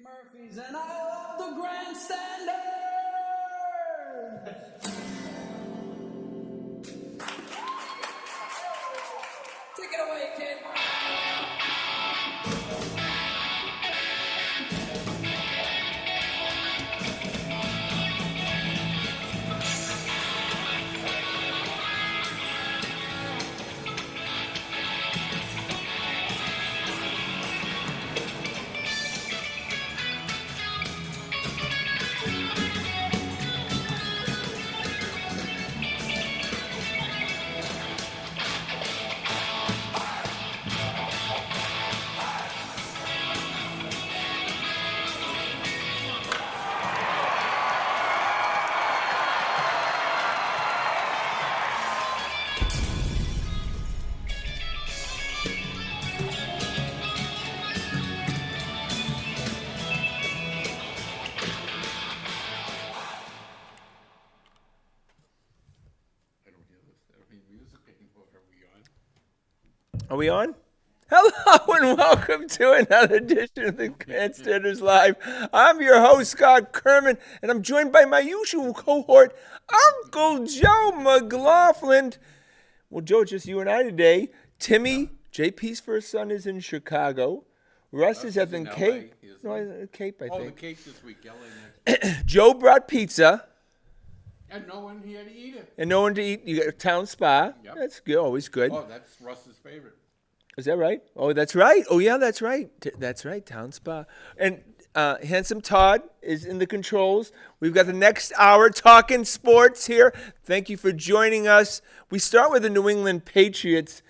Murphys, and I love the Grandstanders! Take it away, kid. Are we on? Hello and welcome to another edition of the Grandstanders Live. I'm your host, Scott Kerman, and I'm joined by my usual cohort, Uncle Joe McLaughlin. Well, Joe, just you and I today. Timmy, JP's first son, is in Chicago. Russ is at the Cape. No, Cape, I think. Oh, the Cape this week, LA next. Joe brought pizza. And no one here to eat it. And no one to eat. You got a town spa. Yep. That's good. Always good. Oh, that's Russ's favorite. Is that right? Oh, that's right. Oh, yeah, that's right. That's right. Town spa. And Handsome Todd is in the controls. We've got the next hour talking sports here. Thank you for joining us. We start with the New England Patriots.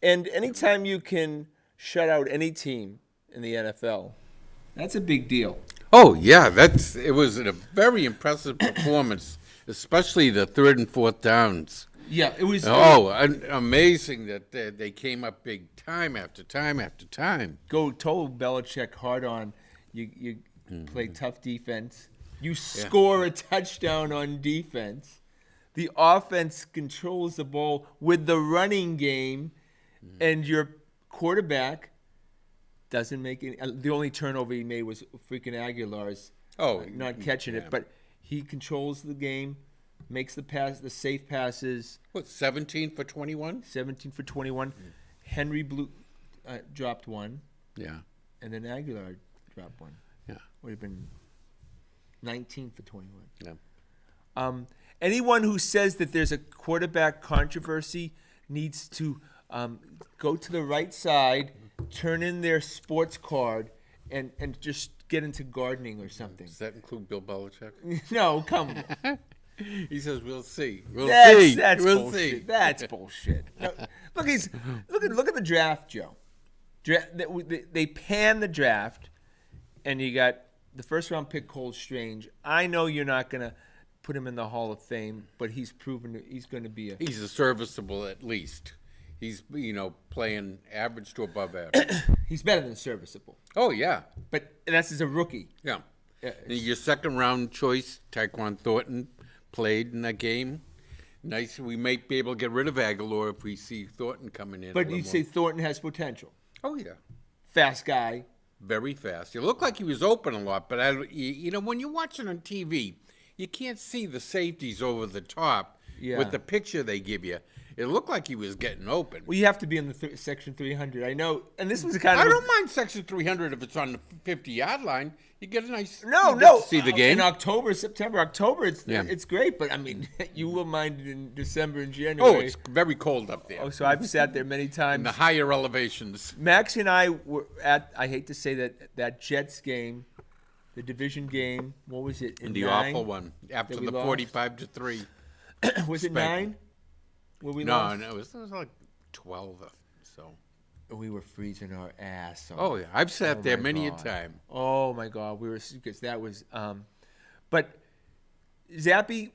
And anytime you can shut out any team in the NFL, that's a big deal. Oh, yeah, it was a very impressive performance, especially the third and fourth downs. Yeah, it was. Amazing that they came up big time after time after time. Go told Belichick hard on. You play tough defense. You score a touchdown on defense. The offense controls the ball with the running game, and your quarterback doesn't make any. The only turnover he made was freaking Aguilar's. Not catching it, but he controls the game. Makes the pass, the safe passes. What, 17 for 21? 17 for 21. Henry dropped one. Yeah. And then Aguilar dropped one. Yeah. Would have been 19 for 21. Yeah. Anyone who says that there's a quarterback controversy needs to go to the right side, turn in their sports card, and just get into gardening or something. Does that include Bill Belichick? No, come on. He says, "We'll see. We'll That's we'll bullshit. see." That's bullshit. No, look at the draft, Joe. They pan the draft, and you got the first round pick, Cole Strange. I know you're not gonna put him in the Hall of Fame, but he's proven that he's going to be He's a serviceable at least. He's playing average to above average. He's better than serviceable. Oh yeah, But that's as a rookie. yeah. Your second round choice, Tyquan Thornton, played in that game. Nice. We might be able to get rid of Aguilar if we see Thornton coming in. But you say Thornton has potential. Oh yeah, Fast guy. very fast. It looked like he was open a lot, but when you're watching on TV, you can't see the safeties over the top with the picture they give you. It looked like he was getting open. Well, you have to be in the section 300. I know, and this was kind of. I don't mind section 300 if it's on the 50-yard line. You get a nice. No. You get to see the game in September, October. It's great, but I mean, you will mind it in December and January. Oh, it's very cold up there. Oh, so I've sat there many times. In the higher elevations. Max and I were at. I hate to say that Jets game, the division game. What was it? In the 9? Awful one after the 45-3. Was it 9? Where we no, lost? No, it was like 12. So we were freezing our ass off. Oh yeah, I've sat there many a time. Oh my God, we were because that was. But Zappy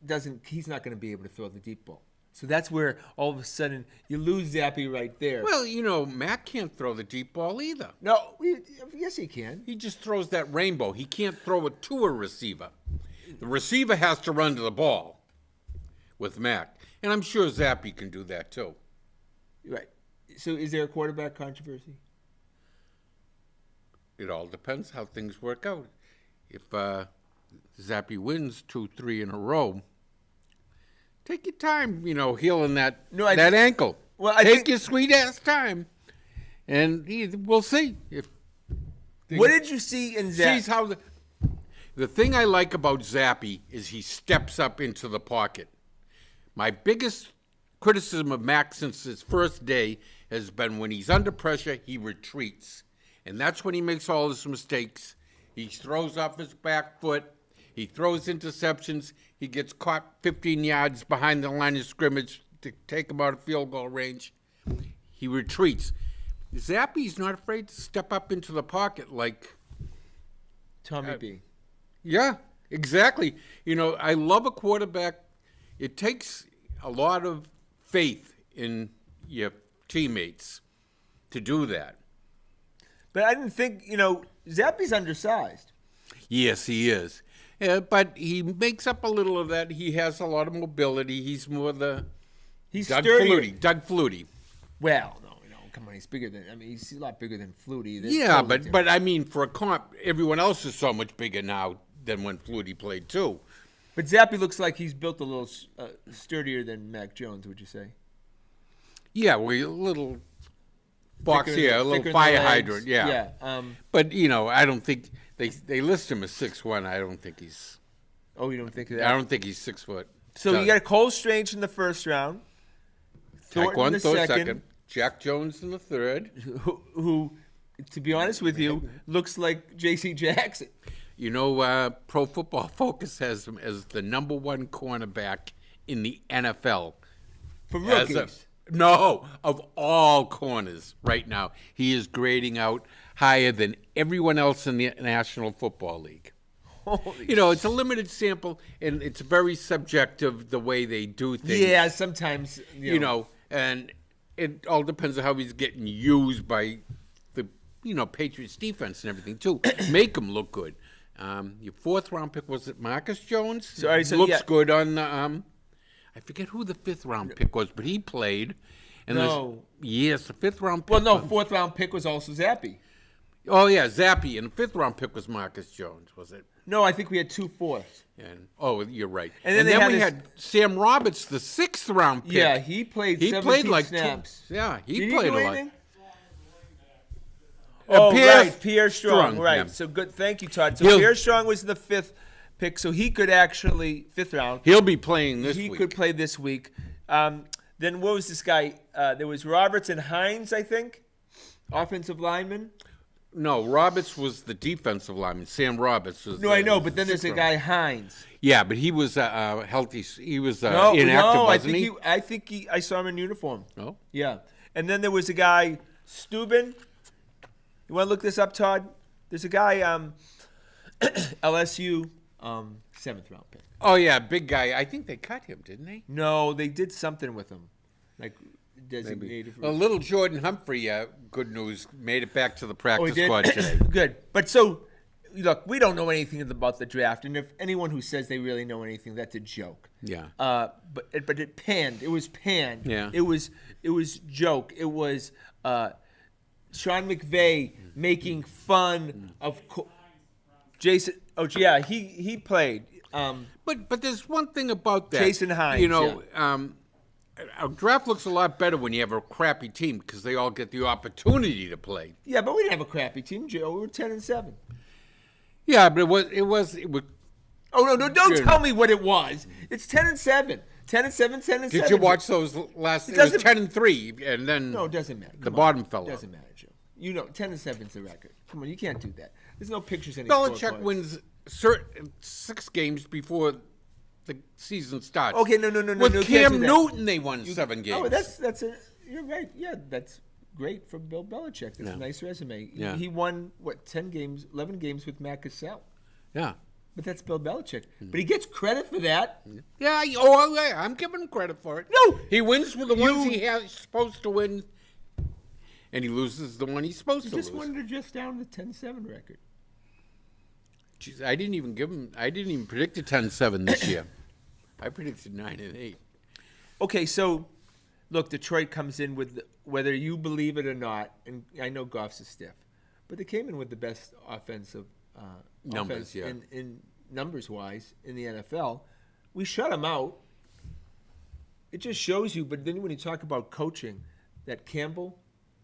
doesn't. He's not going to be able to throw the deep ball. So that's where all of a sudden you lose Zappy right there. Well, Mac can't throw the deep ball either. No, yes he can. He just throws that rainbow. He can't throw it to a receiver. The receiver has to run to the ball with Mac. And I'm sure Zappy can do that too. Right. So is there a quarterback controversy? it all depends how things work out. If Zappy wins 2-3 in a row, take your time, healing that ankle. Well, I take think, your sweet ass time, and we'll see if. What did you see in Zappy? Sees how the thing I like about Zappy is he steps up into the pocket. My biggest criticism of Mac since his first day has been when he's under pressure, he retreats. And that's when he makes all his mistakes. He throws off his back foot. He throws interceptions. He gets caught 15 yards behind the line of scrimmage to take him out of field goal range. He retreats. Zappy's not afraid to step up into the pocket like Tommy B. Yeah, exactly. I love a quarterback. It takes a lot of faith in your teammates to do that. But I didn't think, Zappy's undersized. Yes, he is. But he makes up a little of that. He has a lot of mobility. He's more He's Doug sturdier. Flutie. Doug Flutie. Well, no, come on. He's bigger than, he's a lot bigger than Flutie. That's Yeah, totally but I mean, for a comp, everyone else is so much bigger now than when Flutie played too. But Zappy looks like he's built a little sturdier than Mac Jones, would you say? Yeah, well, a little box Thicker- here, a little thicker in the fire legs. hydrant, yeah. Yeah. But, I don't think, they list him as 6'1". I don't think he's, Oh, you don't think of I that? don't think he's 6 foot. So you got Cole Strange in the first round. Thornton in the second. Jack Jones in the third. Who, to be honest with you, looks like J.C. Jackson. Pro Football Focus has him as the number one cornerback in the NFL. For rookies. No, of all corners right now. He is grading out higher than everyone else in the National Football League. Holy It's a limited sample, and it's very subjective the way they do things. Yeah, sometimes, And it all depends on how he's getting used by the, Patriots defense and everything, too. Make him look good. Your fourth round pick, was it Marcus Jones? So looks good on the, I forget who the fifth round pick was, but he played. And No. Yes, the fifth round pick. Well, no, fourth round pick was also Zappy. Oh, yeah, Zappy. And the fifth round pick was Marcus Jones, was it? No, I think we had 2 fourths. And you're right. And then we had Sam Roberts, the sixth round pick. Yeah, he played 17 like snaps. he Did played he do a lot. anything? Oh, right, Pierre Strong. Strong, Right. yeah. So good. Thank you, Todd. So Pierre Strong was the fifth pick, so he could actually, fifth round. He'll be playing this He week. could play this week. Then what was this guy? There was Roberts and Hines, I think, offensive lineman. No, Roberts was the defensive lineman. Sam Roberts was. No, I know, but then there's a sixth guy Hines. Yeah, but he was healthy. He was No, inactive, I wasn't think I think I saw him in uniform. Oh, Yeah, and then there was a guy Steuben. You want to look this up, Todd? There's a guy LSU 7th round pick. oh yeah, big guy. I think they cut him, didn't they? No, they did something with him, like designated. A little Jordan Humphrey. Good news, made it back to the practice Oh, he did? squad today. Good. But so, look, we don't know anything about the draft, and if anyone who says they really know anything, that's a joke. Yeah. But it panned. It was panned. Yeah. It was joke. It was Sean McVay making fun of Jason. Oh yeah, he played. But there's one thing about that. Jason Hines, Our draft looks a lot better when you have a crappy team because they all get the opportunity to play. Yeah, but we didn't have a crappy team, Joe. We were 10-7. Yeah, but it was. Oh no! Don't Good. tell me what it was. It's 10-7. 10-7. 10-7. Did you watch those last? It was doesn't- 10-3, and then No, it doesn't matter. the Come on. bottom fell out. Doesn't matter, Joe. 10-7 is the record. Come on, you can't do that. There's no pictures in Belichick wins 6 games before the season starts. Okay, no. With no, Cam can't do that. Newton, they won 7 games. Oh, you're right. Yeah, that's great for Bill Belichick. That's a nice resume. Yeah. He won 10 games, 11 games with Matt Cassell. Yeah. But that's Bill Belichick. But he gets credit for that. Yeah, I'm giving him credit for it. No! He wins with the ones he's supposed to win, and he loses the one he's supposed He to just lose. wanted to just down the 10-7 record. Jeez, I didn't even predict a 10-7 this year. I predicted 9-8. Okay, so look, Detroit comes in with whether you believe it or not, and I know Goff's a stiff, but they came in with the best offensive Numbers, offense yeah. in numbers wise in the NFL. We shut them out. It just shows you. But then when you talk about coaching, that Campbell,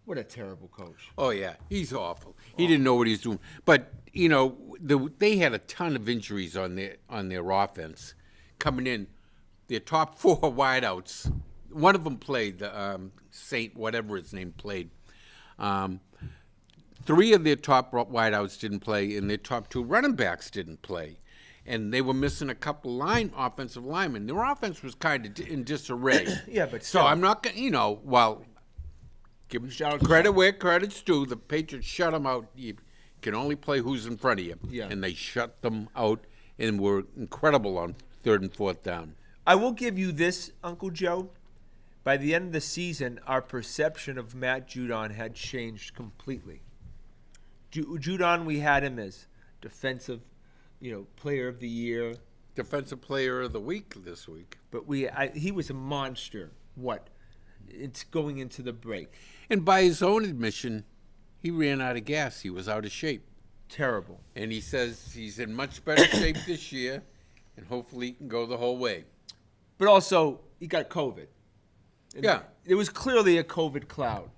what a terrible coach. Oh yeah, he's awful. He didn't know what he was doing. But you know, they had a ton of injuries on their offense coming in. Their top 4 wideouts. One of them played. Saint, whatever his name, played. 3 of their top wideouts didn't play, and their top 2 running backs didn't play. And they were missing a couple offensive linemen. Their offense was kind of in disarray. Yeah, but so still. I'm not going to, give them Shout out credit where credit's due. The Patriots shut them out. You can only play who's in front of you. Yeah. And they shut them out and were incredible on 3rd and 4th down. I will give you this, Uncle Joe. By the end of the season, our perception of Matt Judon had changed completely. Judon, we had him as defensive, player of the year. Defensive player of the week this week. But he was a monster. It's going into the break. And by his own admission, he ran out of gas. He was out of shape. Terrible. And he says he's in much better shape this year, and hopefully he can go the whole way. But also, he got COVID. And Yeah. It was clearly a COVID cloud.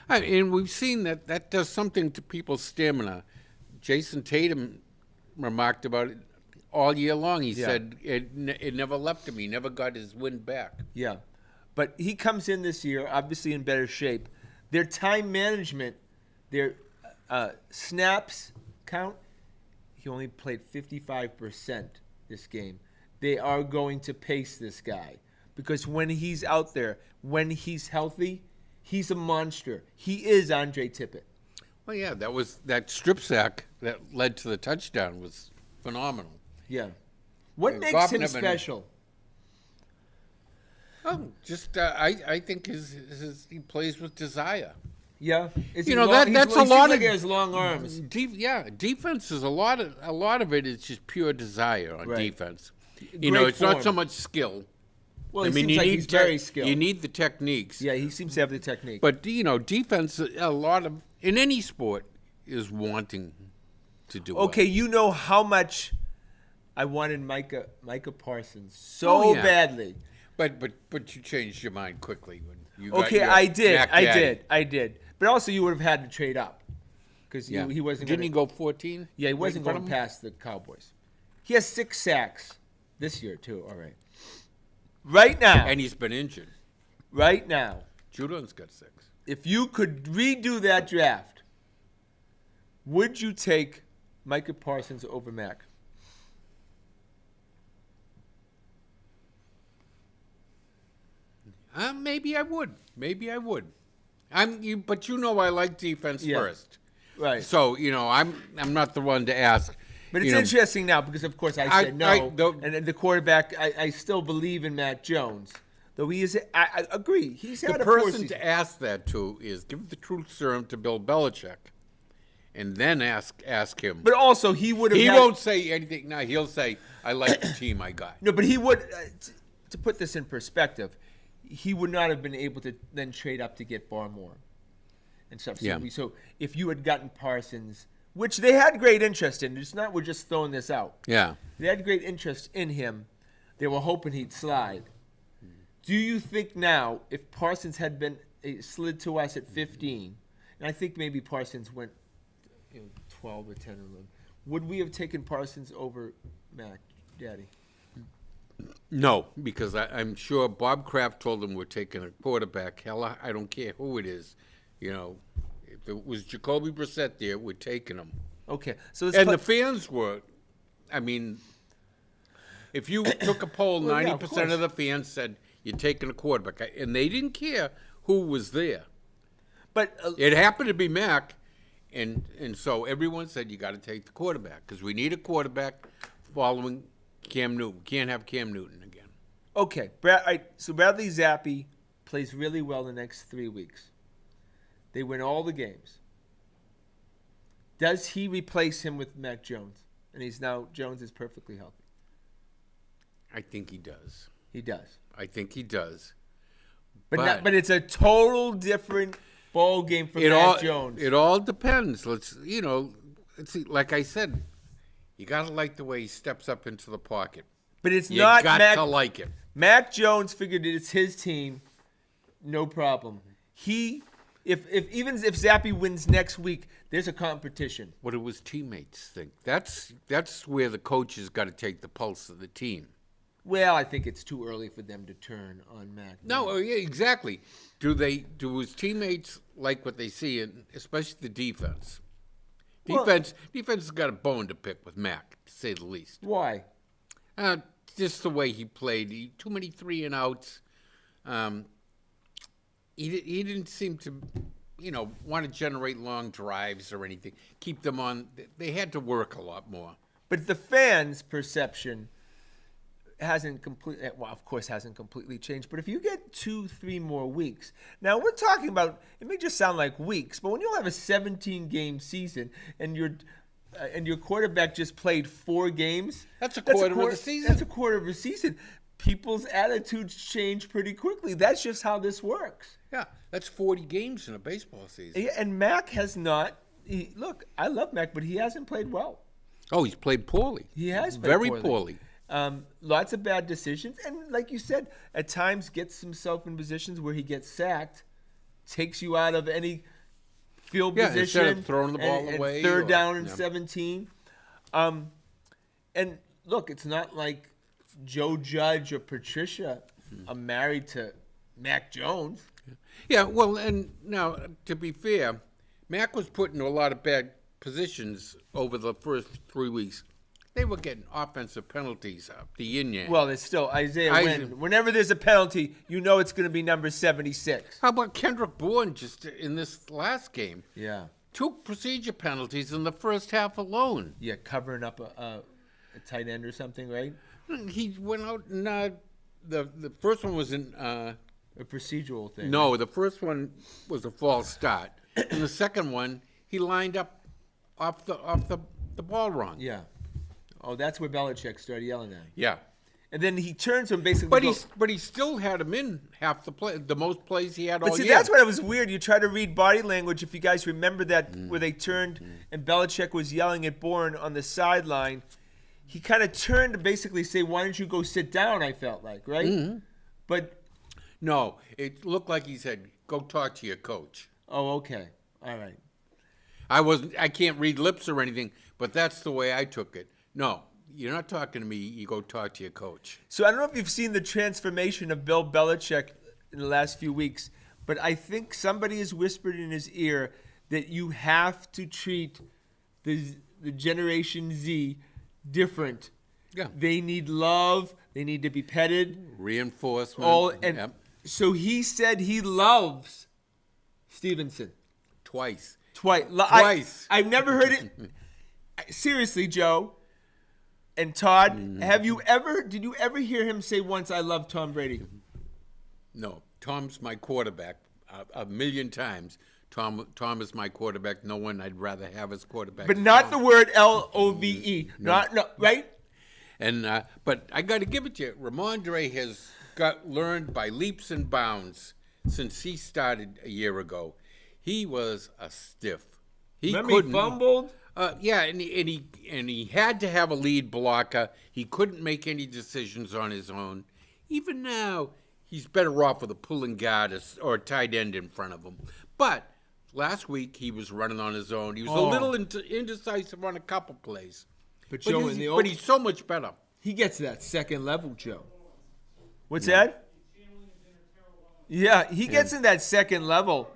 And we've seen that does something to people's stamina. Jason Tatum remarked about it all year long. He said it never left him. He never got his wind back. Yeah. But he comes in this year, obviously in better shape. Their time management, their snaps count, he only played 55% this game. They are going to pace this guy. Because when he's out there, when he's healthy, he's a monster. He is Andre Tippett. Well, yeah, that strip sack that led to the touchdown was phenomenal. Yeah. What makes Goff him never- special? Oh, just I think he plays with desire. Yeah. Is You he know, long? that's he a seems lot like of- he has long arms. Defense is a lot of it is just pure desire on Right. defense. Great It's not so form. much skill. Well, he seems like he's very skilled. You need the techniques. Yeah, he seems to have the technique. But defense, a lot of in any sport is wanting to do Okay, well. you know how much I wanted Micah Parsons so yeah. badly. But you changed your mind quickly when you got Okay, your I did. Mac Daddy. I did. But also, you would have had to trade up because Yeah. he wasn't. Didn't he gonna, go 14? Yeah, he wasn't Right in going front of him? past the Cowboys. He has 6 sacks this year too. All right. Right now. And he's been injured. Right now, Judon's got 6. if you could redo that draft, would you take Micah Parsons over Mac? Maybe I would. But I like defense Yeah. first. Right. So I'm not the one to ask. But it's You know, interesting now because, of course, I said and then the quarterback, I still believe in Matt Jones. Though he is, I agree. He's had the a poor person season. to ask that to is give the truth serum to Bill Belichick, and then ask him. But also, he would have. He won't say anything. No, he'll say, "I like the team I got." No, but he would. To put this in perspective, he would not have been able to then trade up to get Barmore and stuff. So, Yeah. so if you had gotten Parsons, which they had great interest in, it's not we're just throwing this out. Yeah. They had great interest in him. They were hoping he'd slide. Do you think now, if Parsons had been slid to us at 15, and I think maybe Parsons went 12 or 10 or 11, would we have taken Parsons over Mac, Daddy? No, because I'm sure Bob Kraft told him we're taking a quarterback. Hell, I don't care who it is. If it was Jacoby Brissett there, we're taking him. Okay, so And the fans were, if you took a poll, Well, yeah, of 90% of the fans said you're taking a quarterback, and they didn't care who was there. but It happened to be Mac, and so everyone said you got to take the quarterback because we need a quarterback following Cam Newton. We can't have Cam Newton again. okay, so Bradley Zappi plays really well the next 3 weeks. They win all the games. Does he replace him with Mac Jones? And Jones is perfectly healthy. I think he does. He does. I think he does. But it's a total different ball game for Mac Jones. It all depends. Let's see. Like I said, you gotta like the way he steps up into the pocket. But it's You not got Mac. to like it. Mac Jones figured it's his team, no problem. Even if Zappe wins next week, there's a competition. What do his teammates think? That's where the coaches got to take the pulse of the team. Well, I think it's too early for them to turn on Mac. No, yeah, exactly. Do his teammates like what they see, especially the defense? Defense has got a bone to pick with Mac, to say the least. Why? Just the way he played. Too many 3-and-outs. He didn't seem to, want to generate long drives or anything. Keep them on. They had to work a lot more. But the fans' perception hasn't completely changed. But if you get 2-3 more weeks, now we're talking about, it may just sound like weeks, but when you'll have a 17-game season and your quarterback just played 4 games, that's a quarter of the season. That's a quarter of a season. People's attitudes change pretty quickly. That's just how this works. Yeah, that's 40 games in a baseball season. Yeah, and Mac has not. Look, I love Mac, but he hasn't played well. Oh, he's played poorly. He has played very poorly. Lots of bad decisions, and like you said, at times gets himself in positions where he gets sacked, takes you out of any field position, instead of throwing the ball away. Third down and 17. And look, it's not like Joe Judge or Patricia are married to Mac Jones. Yeah, well, and now, to be fair, Mac was put into a lot of bad positions over the first 3 weeks. They were getting offensive penalties up the yin-yang. Well, it's still Isaiah. Whenever there's a penalty, you know it's going to be number 76. How about Kendrick Bourne just in this last game? Yeah. 2 procedure penalties in the first half alone. Yeah, covering up a tight end or something, right? He went out and the first one was in a procedural thing. No, the first one was a false start, and the second one he lined up off the ball wrong. Yeah. Oh, that's where Belichick started yelling at him. Yeah. And then he turns to him basically. But he still had him in half the most plays he had all year. But see, that's what was weird. You try to read body language. If you guys remember that, where they turned and Belichick was yelling at Bourne on the sideline, he kind of turned to basically say, "Why don't you go sit down?" I felt like, right? Mm-hmm. But no, it looked like he said, "Go talk to your coach." Oh, okay, all right. I can't read lips or anything, but that's the way I took it. No, you're not talking to me. You go talk to your coach. So I don't know if you've seen the transformation of Bill Belichick in the last few weeks, but I think somebody has whispered in his ear that you have to treat the Generation Z different. Yeah. They need love. They need to be petted. Reinforcement. So he said he loves Stevenson. Twice. I've never heard it. Seriously, Joe and Todd, did you ever hear him say once, "I love Tom Brady"? No. Tom's my quarterback a million times. Tom is my quarterback. No one I'd rather have as quarterback. But not the word LOVE. No, right? And but I got to give it to you. Ramondre has learned by leaps and bounds since he started a year ago. He was a stiff. Remember he fumbled? Yeah, and he had to have a lead blocker. He couldn't make any decisions on his own. Even now, he's better off with a pulling guard or a tight end in front of him. But last week, he was running on his own. He was a little indecisive on a couple plays. But he's so much better. He gets that second level, Joe. What's that? Yeah, he gets in that second level.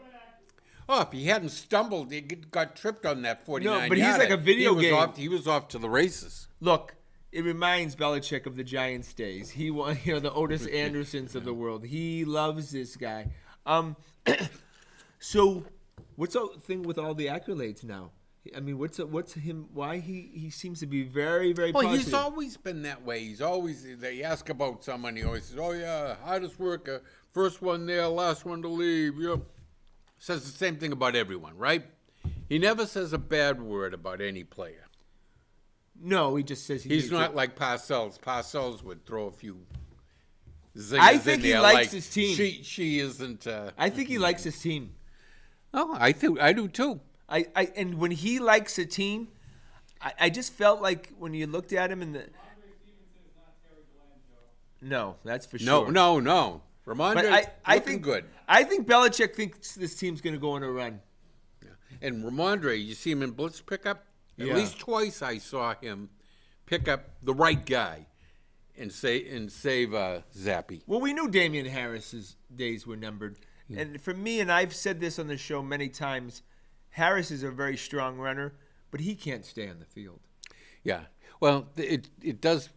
Oh, if he hadn't stumbled, he got tripped on that 49 No, but he's like a video game. He was off to the races. Look, it reminds Belichick of the Giants days. He won, the Otis Andersons of the world. He loves this guy. So, what's the thing with all the accolades now? I mean, what's him? Why he seems to be very, very positive. Well, he's always been that way. He's always, they ask about someone, he always says, "Oh yeah, hardest worker, first one there, last one to leave." You know, says the same thing about everyone, right? He never says a bad word about any player. No, he just says he's not like Parcells. Parcells would throw a few zingers I think in there he likes his team. She isn't. I think he likes his team. Oh, I do too. And when he likes a team, I just felt like when you looked at him in the. No, that's for sure. No. Ramondre looking good. I think Belichick thinks this team's going to go on a run. Yeah. And Ramondre, you see him in blitz pickup? At Yeah. least twice I saw him pick up the right guy and save Zappy. Well, we knew Damian Harris's days were numbered. Yeah. And for me, and I've said this on the show many times, Harris is a very strong runner, but he can't stay on the field. Yeah. Well, it does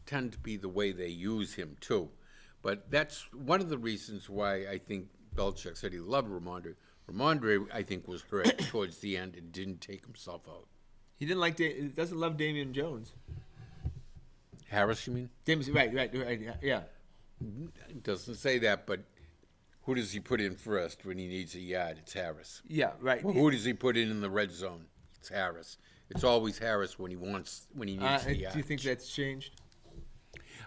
tend to be the way they use him, too. But that's one of the reasons why I think Belichick said he loved Ramondre. Ramondre, I think, was hurt towards the end and didn't take himself out. He doesn't love Damian Jones. Harris, you mean? Right, yeah. It doesn't say that, but who does he put in first when he needs a yard? It's Harris. Yeah, right. Well, who does he put in the red zone? It's Harris. It's always Harris when he needs the yard. Do you think that's changed?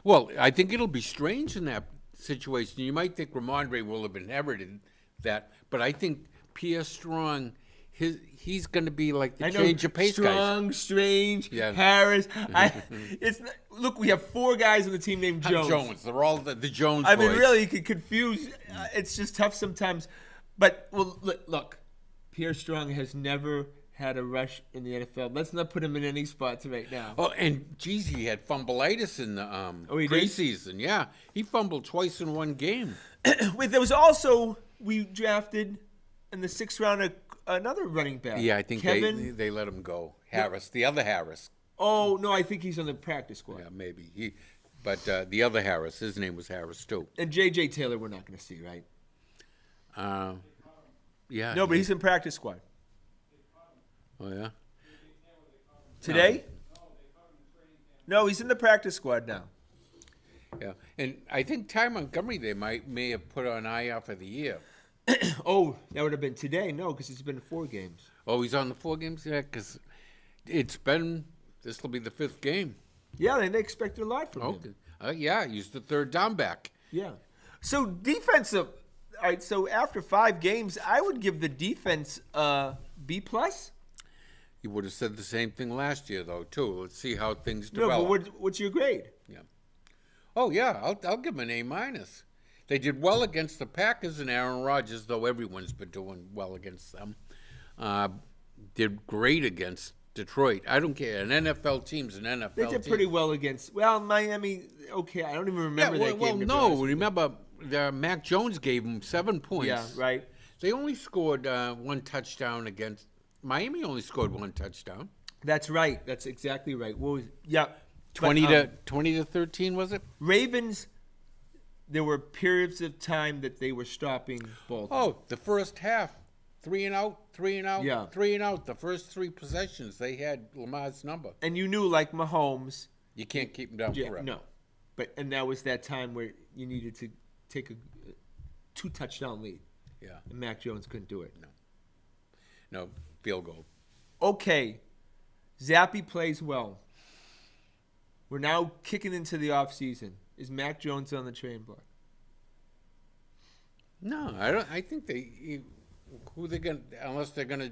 Well, I think it'll be strange in that situation. You might think Ramondre will have inherited that, but I think Pierre Strong, he's going to be like the change of pace Strong, guys. Strange, Yeah. Harris. Look, we have 4 guys on the team named Jones. They're all the Jones I boys. mean, really, you could confuse. It's just tough sometimes. But, well, look, Pierre Strong has never had a rush in the NFL. Let's not put him in any spots right now. Oh, and geez, he had fumbleitis in the preseason. Yeah, he fumbled twice in one game. There was also, we drafted in the 6th round another running back. Yeah, I think Kevin. they let him go. Harris, the other Harris. Oh, no, I think he's on the practice squad. Yeah, maybe. But the other Harris, his name was Harris too. And J.J. Taylor we're not going to see, right? Yeah. No, but he's in practice squad. Oh, yeah? Today? No, he's in the practice squad now. Yeah, and I think Ty Montgomery they may have put on IR for the year. Oh, that would have been today. No, because it's been 4 games. Oh, he's on the 4 games? Yeah, because this will be the 5th game. Yeah, and they expected a lot from him. Yeah, he's the 3rd down back. Yeah. So defensive, all right, so after 5 games, I would give the defense B+. You would have said the same thing last year, though, too. Let's see how things No, develop. but what's your grade? Yeah. Oh, yeah, I'll give them an A-. They did well against the Packers and Aaron Rodgers, though everyone's been doing well against them. Did great against Detroit. I don't care. An NFL team's an NFL team. They did pretty well against, Miami, okay, I don't even remember that game. Remember, Mac Jones gave them 7 points. Yeah, right. They only scored 1 touchdown against Miami. Only scored 1 touchdown. That's right. That's exactly right. What was 20 to 13 was it? Ravens. There were periods of time that they were stopping Baltimore. Oh, the first half, 3 and out, 3 and out, Yeah. 3 and out. The first 3 possessions, they had Lamar's number. And you knew, like Mahomes, You can't keep him down forever. no, and that was that time where you needed to take a 2 touchdown lead. Yeah. And Mac Jones couldn't do it. No, field goal. Okay, Zappy plays well. We're now kicking into the offseason. Is Mac Jones on the trading block? No, I don't. I think who they going unless they're going to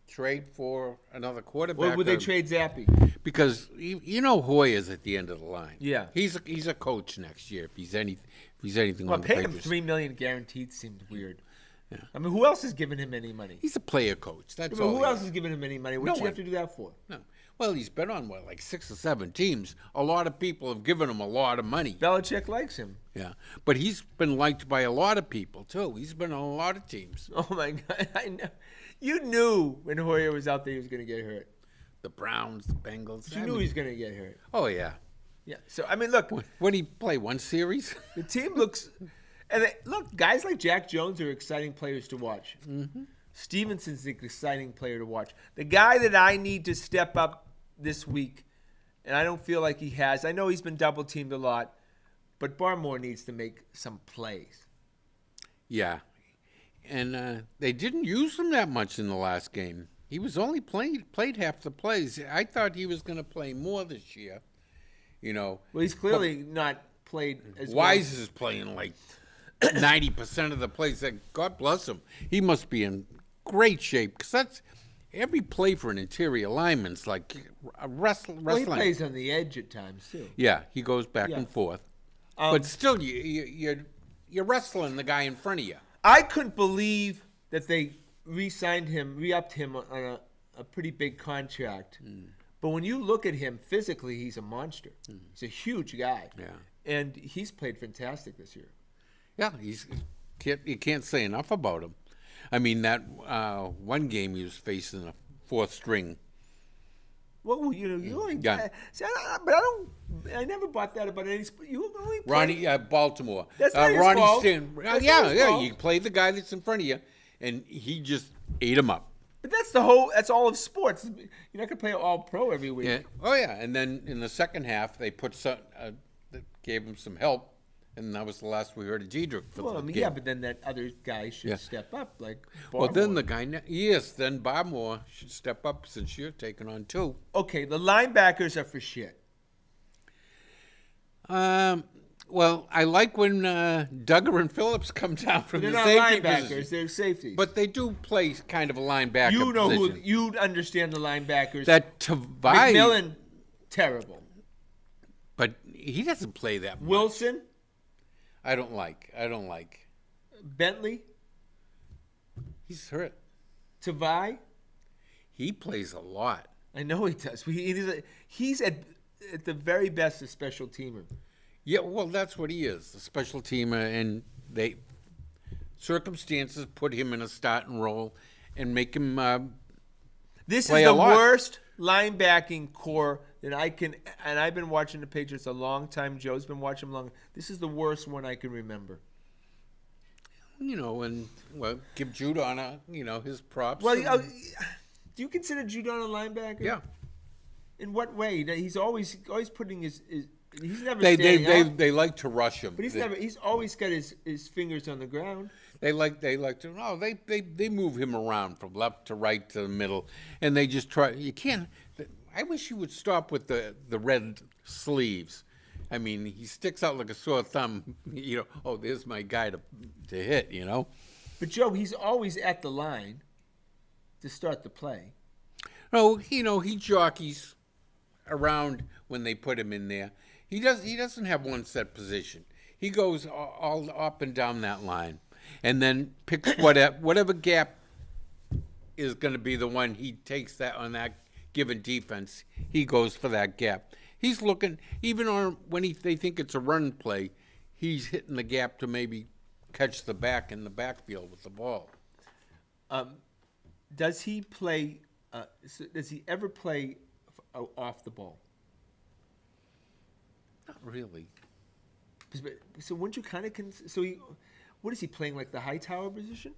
trade for another quarterback. Or would they trade Zappy? Because you know Hoyer's at the end of the line. Yeah. he's a coach next year if he's anything. Well, on the paying him Patriots. $3 million guaranteed seemed weird. Yeah. I mean, who else is giving him any money? He's a player coach. That's I mean, all. who he else is. is giving him any money? What No do you one. have to do that for? No. Well, he's been on like 6 or 7 teams. A lot of people have given him a lot of money. Belichick likes him. Yeah, but he's been liked by a lot of people too. He's been on a lot of teams. Oh my God! I know. You knew when Hoyer was out there he was going to get hurt. The Browns, the Bengals. You knew he was going to get hurt. Oh yeah. Yeah. So I mean, look, When he play 1 series. the team looks, and look, guys like Jack Jones are exciting players to watch. Mm-hmm. Stevenson's an exciting player to watch. The guy that I need to step up this week, and I don't feel like he has. I know he's been double teamed a lot, but Barmore needs to make some plays. Yeah, and they didn't use him that much in the last game. He was only played half the plays. I thought he was going to play more this year. You know. Well, he's clearly not played as Wise is playing like 90% of the plays. God bless him. He must be in great shape because that's every play for an interior lineman's like a wrestling. Well, he plays on the edge at times too. Yeah, he goes back Yeah. and forth, but still, you're wrestling the guy in front of you. I couldn't believe that they re-upped him on a pretty big contract. But when you look at him physically, he's a monster. He's a huge guy. Yeah. And he's played fantastic this year. Yeah, you can't say enough about him. I mean, that one game he was facing a fourth string. Well, you only Yeah. see, I never bought that about any. You only play, Ronnie, Baltimore. That's not his Ronnie fault. Stan. That's not his fault. You play the guy that's in front of you, and he just ate him up. But that's all of sports. You're not gonna play all pro every week. Yeah. Oh yeah, and then in the second half they put they gave him some help, and that was the last we heard of Jedrick for Well, the I mean, game. yeah, but then that other guy should Yeah. step up, like. Well, then Barmore. the guy, then Barmore should step up since you're taking on two. Okay, the linebackers are for shit. Well, I like when Duggar and Phillips come down from They're the not safety linebackers; position. they're safeties. But they do play kind of a linebacker you know position. you understand the linebackers. That Tavai, McMillan, terrible. but he doesn't play that much. Wilson, I don't like. Bentley, He's hurt. Tavai. He plays a lot. I know he does. He's at the very best a special teamer. Yeah, well, that's what he is, a special teamer, and circumstances put him in a starting role and make him This play is a the lot. worst linebacking core that I can, and I've been watching the Patriots a long time. Joe's been watching them long. This is the worst one I can remember. and give Judon his props. Well, and- do you consider Judon a linebacker? yeah. In what way? He's always putting his he's never They standing up, they like to rush him. but he's always got his fingers on the ground. They like to. No, they move him around from left to right to the middle, and they just try. You can't. I wish you would stop with the red sleeves. I mean, he sticks out like a sore thumb. Oh, there's my guy to hit. But Joe, he's always at the line to start the play. No, he jockeys around when they put him in there. He doesn't have one set position. He goes all up and down that line, and then picks whatever gap is going to be the one he takes that on that given defense. He goes for that gap. He's looking even on when they think it's a run play. He's hitting the gap to maybe catch the back in the backfield with the ball. Does he play? Does he ever play off the ball? Not really. So wouldn't you kind of what is he playing, like the high tower position?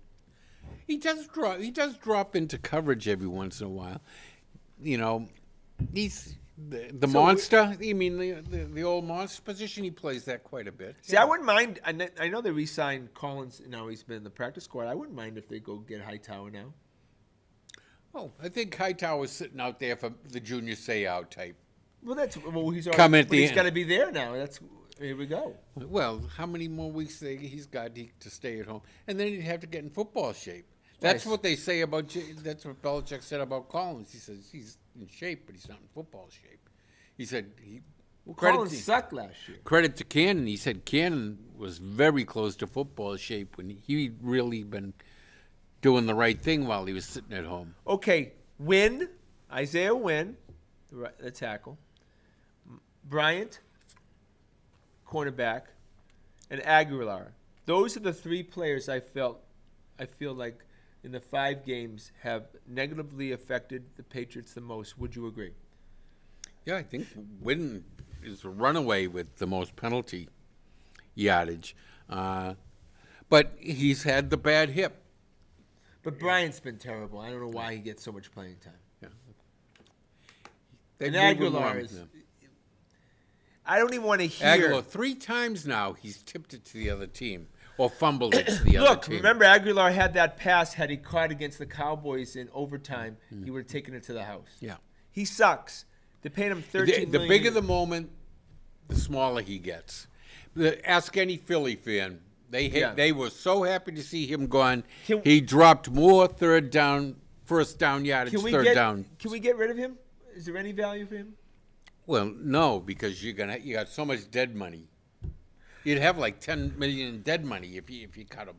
He does drop into coverage every once in a while. He's the monster. You mean the old monster position? He plays that quite a bit. See, I wouldn't mind. I know they re-signed Collins. Now he's been in the practice squad. I wouldn't mind if they go get Hightower now. Oh, I think Hightower's sitting out there for the Junior Seau type. Well, he's already, Come at but the he's end. got to be there now. Here we go. Well, how many more weeks he's got to stay at home? And then he'd have to get in football shape. That's Nice. what they say about. That's what Belichick said about Collins. He says he's in shape, but he's not in football shape. He said Collins sucked last year. Credit to Cannon. He said Cannon was very close to football shape when he'd really been doing the right thing while he was sitting at home. Okay, Isaiah Wynn, the tackle, Bryant, cornerback, and Aguilar. Those are the three players I feel like in the 5 games have negatively affected the Patriots the most. Would you agree? Yeah, I think Wynn is a runaway with the most penalty yardage. But he's had the bad hip. But Bryant's been terrible. I don't know why he gets so much playing time. Yeah. And They move him Aguilar around, is. yeah. I don't even want to hear. Aguilar, 3 times now, he's tipped it to the other team or fumbled it to the other Look, team. remember Aguilar had that pass. Had he caught against the Cowboys in overtime, he would have taken it to the house. Yeah. He sucks. They paid him $13 The million. bigger the moment, the smaller he gets. Ask any Philly fan They were so happy to see him gone. He dropped more first down yardage, down. Can we get rid of him? Is there any value for him? Well, no, because you got so much dead money. You'd have like $10 million in dead money if you cut him.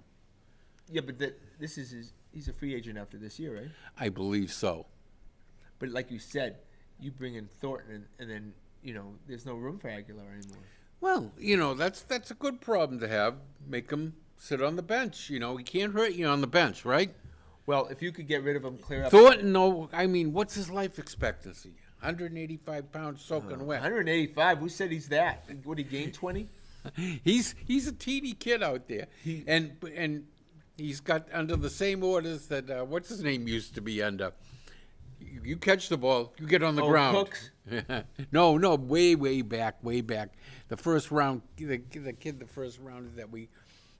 Yeah, but he's a free agent after this year, right? I believe so. But like you said, you bring in Thornton, and then there's no room for Aguilar anymore. Well, that's a good problem to have. Make him sit on the bench. He can't hurt you on the bench, right? Well, if you could get rid of him, clear up. Thornton, no. I mean, what's his life expectancy? 185 pounds soaking wet. 185. Who said he's that? Would he gain 20? He's a teeny kid out there, and he's got under the same orders that what's his name used to be under. You catch the ball, you get on the ground. Cooks? No, way back. The first round, the first rounder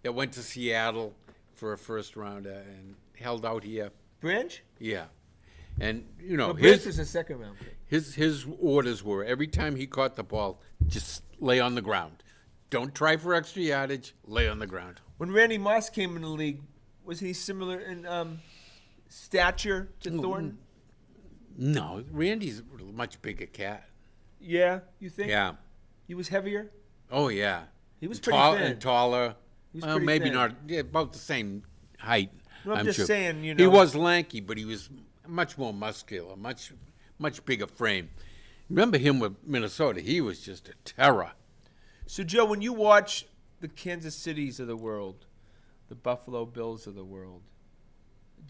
that went to Seattle for a first rounder and held out here. Branch? Yeah, and Branch was a second round pick. His orders were every time he caught the ball, just lay on the ground. Don't try for extra yardage. Lay on the ground. When Randy Moss came in the league, was he similar in stature to Thornton? No, Randy's a much bigger cat. Yeah, you think? Yeah. He was heavier? Oh, yeah. He was pretty thin. And taller. He was Well, pretty maybe thin. not. Yeah, about the same height. No, I'm just sure. saying, He was lanky, but he was much more muscular, much bigger frame. Remember him with Minnesota? He was just a terror. So, Joe, when you watch the Kansas Cities of the world, the Buffalo Bills of the world,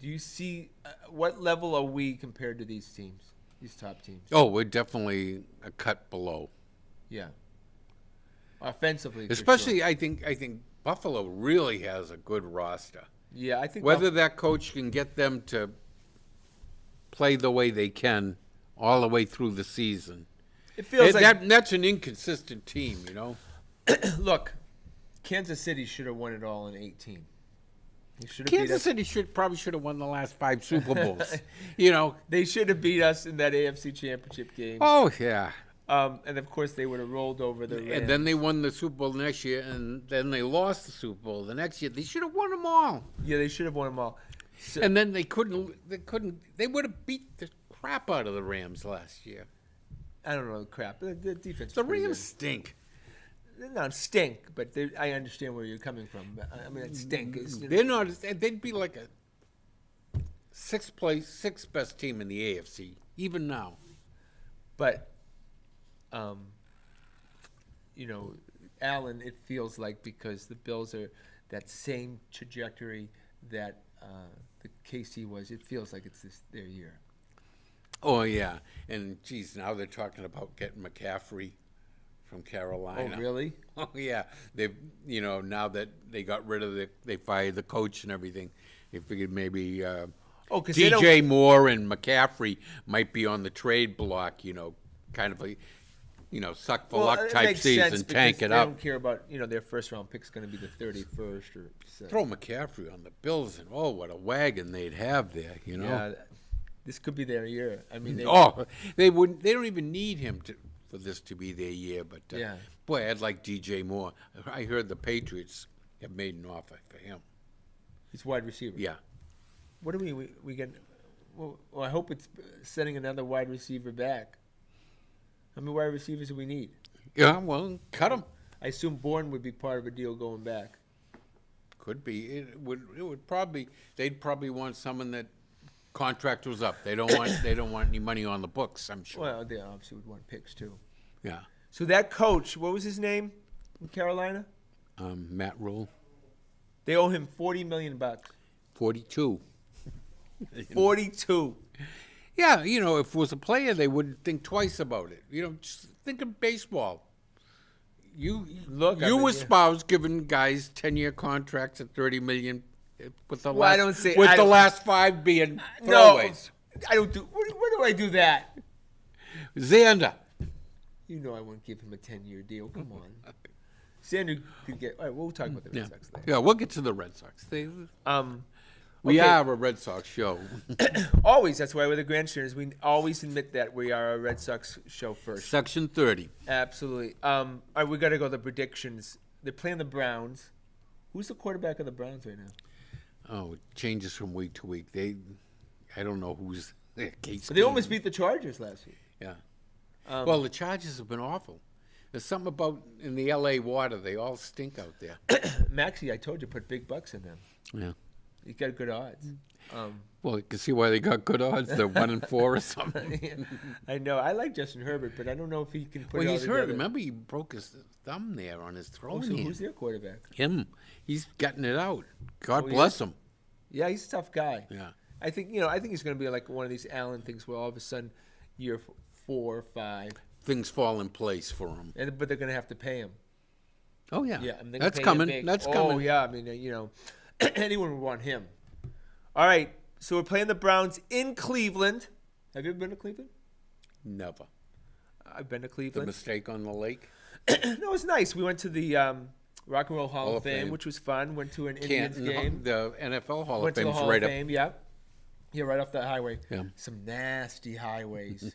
do you see what level are we compared to these teams, these top teams? Oh, we're definitely a cut below. Yeah. Offensively, for Especially, sure. I think Buffalo really has a good roster. Yeah, I think Whether that coach can get them to play the way they can all the way through the season. it feels like that's an inconsistent team, look, Kansas City should have won it all in 18. They should have Kansas City probably should have won the last 5 Super Bowls. They should have beat us in that AFC Championship game. Oh yeah. And of course they would have rolled over the Rams. And then they won the Super Bowl the next year, and then they lost the Super Bowl the next year. They should have won them all. Yeah, they should have won them all. So, And then they couldn't. They would have beat the crap out of the Rams last year. I don't know, crap. The defense. The was pretty Rams stink. good. No, stink, but I understand where you're coming from. I mean, it stink. They're not. They'd be like a sixth best team in the AFC, even now. But, Allen, it feels like because the Bills are that same trajectory that the KC was, it feels like it's their year. Oh yeah, and geez, now they're talking about getting McCaffrey from Carolina. Oh, really? Oh yeah, they've now that they got rid of they fired the coach and everything, they figured maybe Because DJ Moore and McCaffrey might be on the trade block. Kind of a suck for luck type season, tank it they up. don't care about their first round pick's going to be the 31st or so. Throw McCaffrey on the Bills, and what a wagon they'd have there. Yeah, this could be their year. I mean, They wouldn't. They don't even need him for this to be their year. But Yeah. boy, I'd like DJ Moore. I heard the Patriots have made an offer for him. he's wide receiver. Yeah. What do we get? Well, I hope it's sending another wide receiver back. How many wide receivers do we need? Yeah. Well, cut him. I assume Bourne would be part of a deal going back. Could be. It would probably. They'd probably want someone that contract was up. They don't want any money on the books. I'm sure. Well, they obviously would want picks too. Yeah. So that coach, what was his name in Carolina? Matt Rule. They owe him $40 million. 42. 42. Yeah, if it was a player, they wouldn't think twice about it. Just think of baseball. You espouse giving guys 10-year contracts at $30 million, with the last 5 being throwaways. No, I don't do. Where do I do that? Xander. I wouldn't give him a 10-year deal. Come on. Xander could get. All right, we'll talk about the Red Sox later. Yeah, we'll get to the Red Sox. We Okay. are a Red Sox show. Always. That's why we're the Grandstanders. We always admit that we are a Red Sox show first. Section 30. Absolutely. All right, we got to go to the predictions. They're playing the Browns. Who's the quarterback of the Browns right now? Oh, it changes from week to week. I don't know who's Case. But they almost beat the Chargers last week. Yeah. Well, the Chargers have been awful. There's something about in the L.A. water. They all stink out there. Maxie, I told you, put big bucks in them. Yeah. You got good odds. Well, you can see why they got good odds. They're 1-4 or something. I know. I like Justin Herbert, but I don't know if he can put Well, it all he's together. hurt. Remember, he broke his thumb there on his throwing So hand. who's their quarterback? Him. He's getting it out. God Oh, bless him. Yeah, he's a tough guy. Yeah. I think he's going to be like one of these Allen things where all of a sudden, year 4 or 5, Things fall in place for him. but they're going to have to pay him. Oh, yeah. Yeah, I mean, they're gonna That's pay him coming. big. That's Oh, coming. yeah. I mean, anyone would want him. All right, so we're playing the Browns in Cleveland. Have you ever been to Cleveland? Never. I've been to The Cleveland. mistake on the lake. No, it was nice. We went to the Rock and Roll Hall of Fame, which was fun. Went to an Indians game. The NFL Hall Went of to the Fame's Hall right of up. Fame, yeah. Yeah, right off that highway. Yeah. Some nasty highways,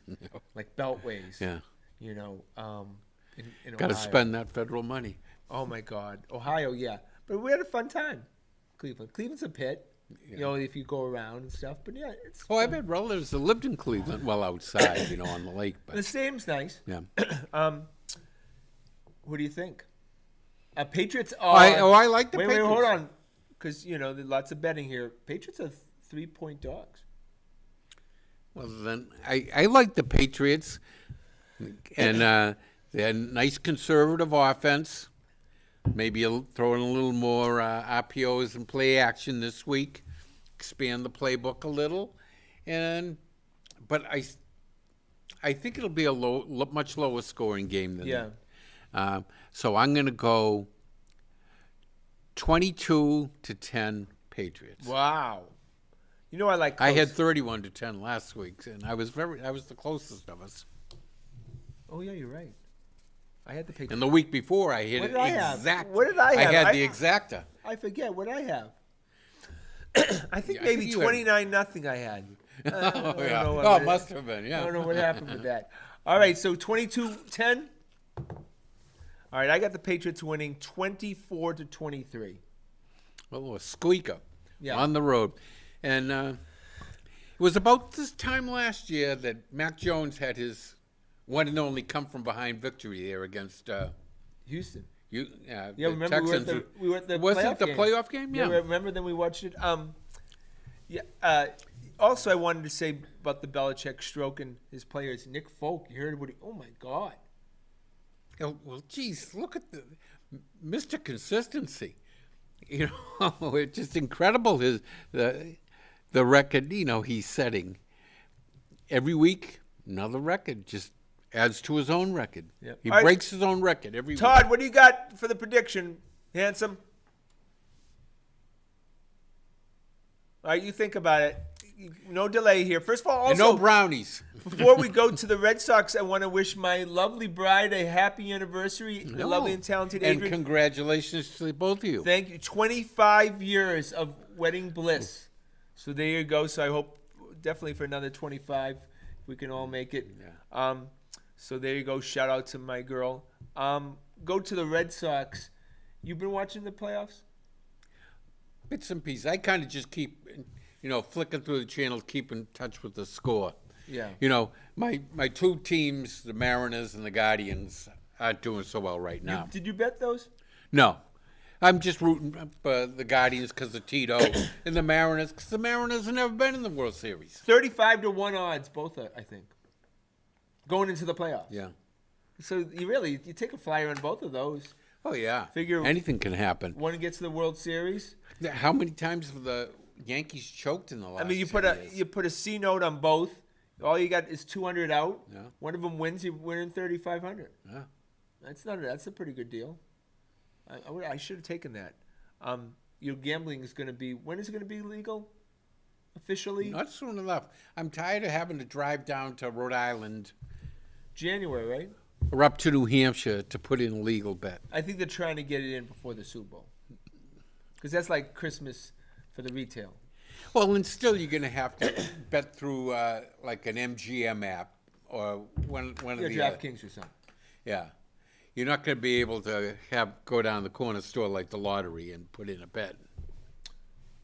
like beltways. Yeah. In Got to Ohio. spend that federal money. Oh my God, Ohio, yeah. But we had a fun time. Cleveland's a pit. Yeah. If you go around and stuff. But yeah, it's. Oh, I've had relatives that lived in Cleveland, well, outside, on the lake. The But stadium's nice. yeah. What do you think? Patriots are. I like the wait, Patriots. Wait, hold on, because there's lots of betting here. Patriots are 3-point dogs. Well, then I like the Patriots, and they're a nice conservative offense. Maybe throw in a little more RPOs and play action this week, expand the playbook a little, but I think it'll be a much lower scoring game than that. So I'm going to go 22-10 Patriots. Wow. I like. I had 31-10 last week, and I was the closest of us. Oh yeah, you're right. I had the Patriots. And the week before, I hit What it did I have? exact. What did I have? I had the exacta. I forget what I have. I think I maybe think you had- 29-0 I had. I Oh, don't yeah. know what Oh, it it must have been, yeah. I don't know what happened with that. All right, so 22-10. All right, I got the Patriots winning 24-23. Oh, a squeaker Yeah. on the road. And it was about this time last year that Mac Jones had his one and only come-from-behind victory there against Houston. the Yeah, remember Texans. we were at the Was playoff it the game. playoff game? Yeah. Remember then we watched it. Also, I wanted to say about the Belichick stroking his players. Nick Folk, you heard what oh my God. Oh, well, geez, look at Mr. Consistency. It's just incredible the record, he's setting. Every week, another record, just adds to his own record. Yep. He All right. breaks his own record every week. Todd, what do you got for the prediction, handsome? All right, you think about it. No delay here. First of all, also, And no brownies. before we go to the Red Sox, I want to wish my lovely bride a happy anniversary. The lovely and talented And Adrian. congratulations to both of you. Thank you. 25 years of wedding bliss. So there you go. So I hope definitely for another 25 we can all make it. Yeah. So there you go. Shout out to my girl. Go to the Red Sox. You've been watching the playoffs? Bits and pieces. I kind of just keep, flicking through the channels, keep in touch with the score. Yeah. My two teams, the Mariners and the Guardians, aren't doing so well right now. Did you bet those? No. I'm just rooting for the Guardians because of Tito and the Mariners because the Mariners have never been in the World Series. 35-1 odds, both, I think, going into the playoffs. Yeah. So you take a flyer on both of those. Oh, yeah. Figure anything can happen. one gets to the World Series. How many times have the Yankees choked in the last I mean, you 10 years? you put a C note on both. All you got is 200 out. Yeah. One of them wins, you win in 3,500. Yeah. That's a pretty good deal. I should have taken that. Your gambling is going to be, when is it going to be legal? Officially? Not soon enough. I'm tired of having to drive down to Rhode Island January, right? or up to New Hampshire to put in a legal bet. I think they're trying to get it in before the Super Bowl. Because that's like Christmas for the retail. Well, and still you're going to have to bet through like an MGM app or one of the DraftKings or something. Yeah. You're not going to be able to go down the corner store like the lottery and put in a bet,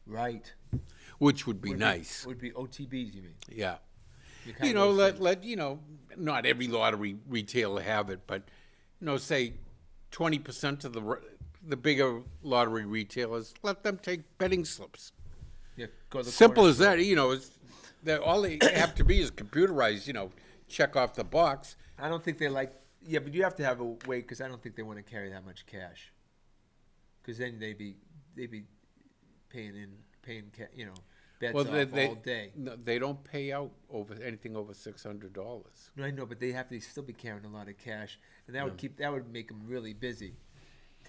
Right. which would be nice. Would be OTBs, you mean? Yeah. kind You of know, those let not every lottery retailer have it, but say 20% of the bigger lottery retailers, let them take betting slips. Yeah, go to the Simple corner as that. All they have to be is computerized. Check off the box. I don't think they like. Yeah, but you have to have a way because I don't think they want to carry that much cash. Because then they'd be paying bets off all day. No, they don't pay out anything over $600. No, I know, but they have to still be carrying a lot of cash, and that would make them really busy.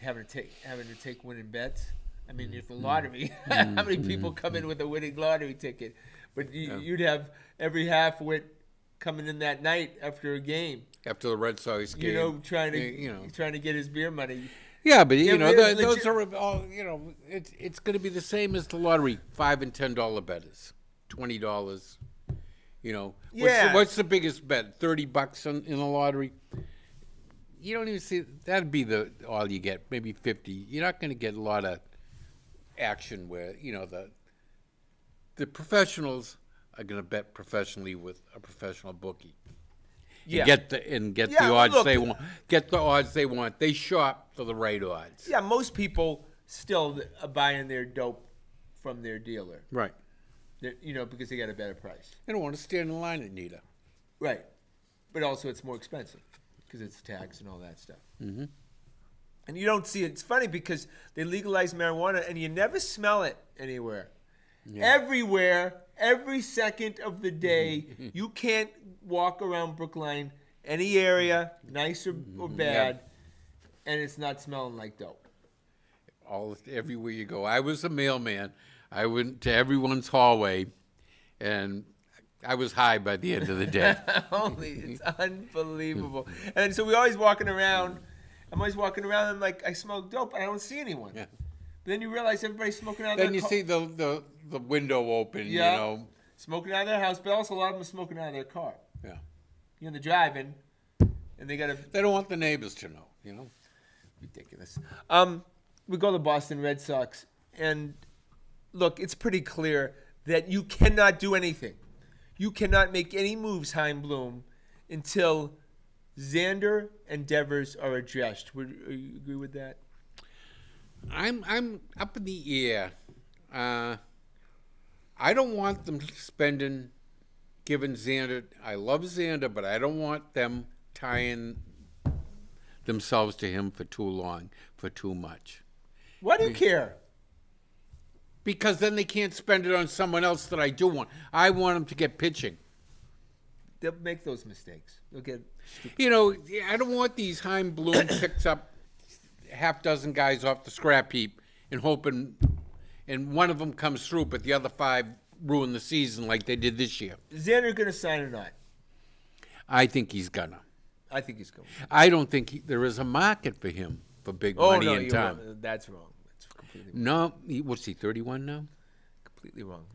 Having to take winning bets. I mean, if the lottery, how many people come in with a winning lottery ticket? But you'd have every half-wit coming in that night after a game. After the Red Sox game, trying to get his beer money. Yeah, but those are all. It's going to be the same as the lottery. $5 and $10 bettors, $20. What's the biggest bet? $30 in the lottery. You don't even see that'd be all you get. Maybe 50. You're not going to get a lot of action where the professionals are going to bet professionally with a professional bookie. Yeah. Get the odds they want. Get the odds they want. They shop for the right odds. Yeah, most people still are buying their dope from their dealer. Right. Because they got a better price. They don't want to stand in line at NITA. Right. But also it's more expensive because it's tax and all that stuff. Mm-hmm. And you don't see it. It's funny because they legalize marijuana and you never smell it anywhere. Yeah. Everywhere, every second of the day, you can't walk around Brookline, any area, nice or bad, and it's not smelling like dope. Everywhere you go. I was a mailman. I went to everyone's hallway, and I was high by the end of the day. It's unbelievable. And so we're always walking around. I'm always walking around, and I'm like, I smell dope, and I don't see anyone. Yeah. But then you realize everybody's smoking out of their house. Then you see the window open, smoking out of their house, but also a lot of them are smoking out of their car. Yeah. They're driving, and they don't want the neighbors to know, Ridiculous. We go to the Boston Red Sox, and look, it's pretty clear that you cannot do anything. You cannot make any moves, Chaim Bloom, until Xander and Devers are addressed. Would you agree with that? I'm up in the air. I don't want them giving Xander. I love Xander, but I don't want them tying themselves to him for too long, for too much. Why do you care? Because then they can't spend it on someone else that I do want. I want them to get pitching. They'll make those mistakes. They'll get I don't want these Chaim Bloom picks up half dozen guys off the scrap heap and hoping, and one of them comes through, but the other 5 ruin the season like they did this year. Is Xander going to sign or not? I think he's gonna. I think he's going. I don't think there is a market for him for big money in time. That's wrong. That's completely wrong. No, what's he, 31 now? Completely wrong.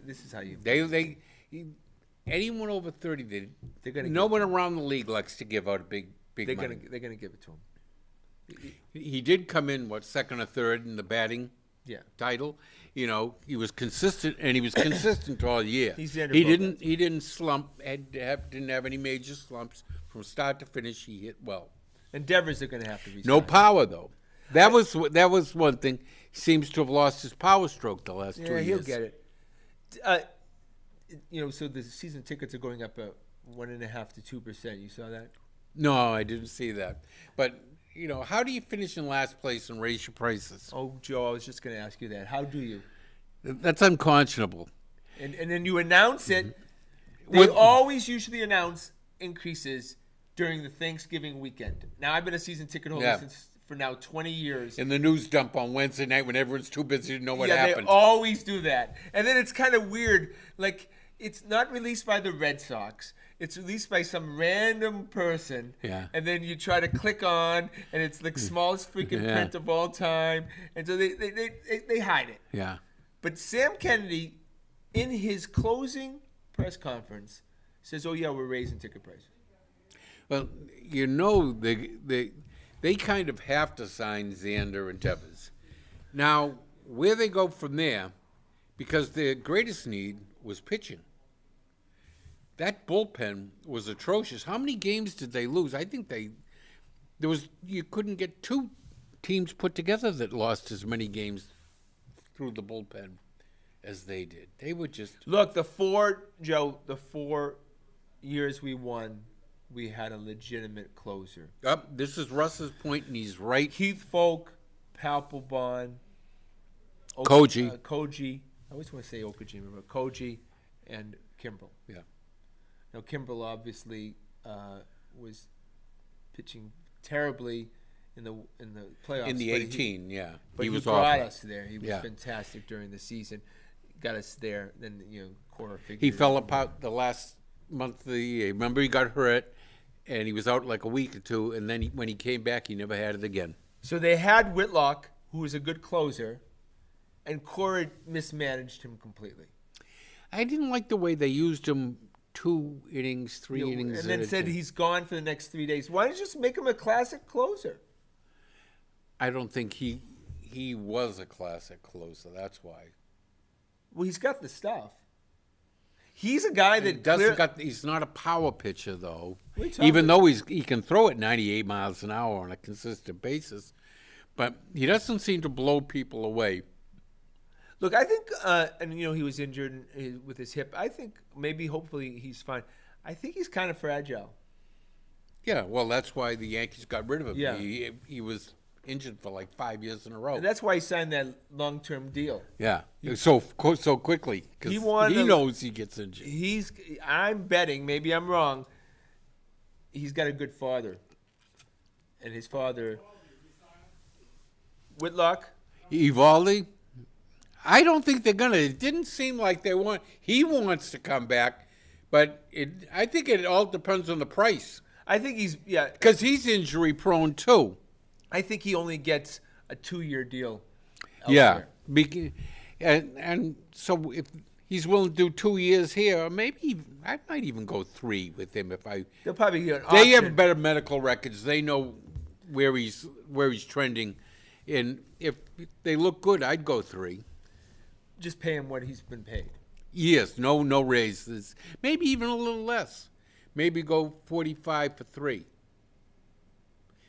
This is how you. Anyone over 30, they're gonna. No one around the league likes to give out a big money. They're gonna give it to him. He did come in, second or third in the batting title. He was consistent, and he was consistent all year. He didn't slump. Didn't have any major slumps from start to finish. He hit well. And Devers are going to have to resign. No power though. That was one thing. He seems to have lost his power stroke the last 2 years. Yeah, he'll get it. So the season tickets are going up 1.5% to 2%. You saw that? No, I didn't see that. But how do you finish in last place and raise your prices? Oh, Joe, I was just going to ask you that. How do you? That's unconscionable. And then you announce it. They always usually announce increases during the Thanksgiving weekend. Now, I've been a season ticket holder for now 20 years. In the news dump on Wednesday night when everyone's too busy to know what happened. They always do that. And then it's kind of weird. Like, it's not released by the Red Sox. It's released by some random person. Yeah. And then you try to click on, and it's the smallest freaking print of all time. And so they hide it. Yeah. But Sam Kennedy, in his closing press conference, says, "Oh yeah, we're raising ticket prices." Well, they kind of have to sign Xander and Devers. Now, where they go from there, because their greatest need was pitching. That bullpen was atrocious. How many games did they lose? I think you couldn't get two teams put together that lost as many games through the bullpen as they did. They were just Look, the 4 years we won, we had a legitimate closer. This is Russ's point, and he's right. Keith Folk, Papelbon, Koji. Koji. I always want to say Okajima, but Koji and Kimbrel. Yeah. Now, Kimbrel obviously was pitching terribly in the playoffs. In the 18, yeah. But he was brought awful. us there. He was Yeah. fantastic during the season. Got us there. Then, Cora figured He it fell out. apart the last month of the year. Remember, he got hurt, and he was out like a week or two, and then when he came back, he never had it again. So they had Whitlock, who was a good closer, and Cora mismanaged him completely. I didn't like the way they used him 2 innings, 3 innings. And then at a said time. he's gone for the next 3 days. Why don't you just make him a classic closer? I don't think he was a classic closer. That's why. Well, he's got the stuff. He's a guy that He's not a power pitcher though. What are you talking Even though he can throw at 98 miles an hour on a consistent basis, but he doesn't seem to blow people away. Look, I think, and he was injured with his hip. I think hopefully he's fine. I think he's kind of fragile. Yeah, well, that's why the Yankees got rid of him. Yeah. He was injured for like 5 years in a row. And that's why he signed that long-term deal. Yeah, so quickly because he knows he gets injured. I'm betting, maybe I'm wrong, he's got a good father. And his father, Whitlock, Evaldi, I don't think they're gonna. It didn't seem like they want. He wants to come back, but I think it all depends on the price. I think because he's injury prone too. I think he only gets a 2-year deal. Yeah, elsewhere. and so if he's willing to do 2 years here, maybe I might even go 3 with him if I. They'll probably get an They have option. better medical records. They know where he's trending, and if they look good, I'd go 3. Just pay him what he's been paid. Yes, no raises. Maybe even a little less. Maybe go 45 for 3.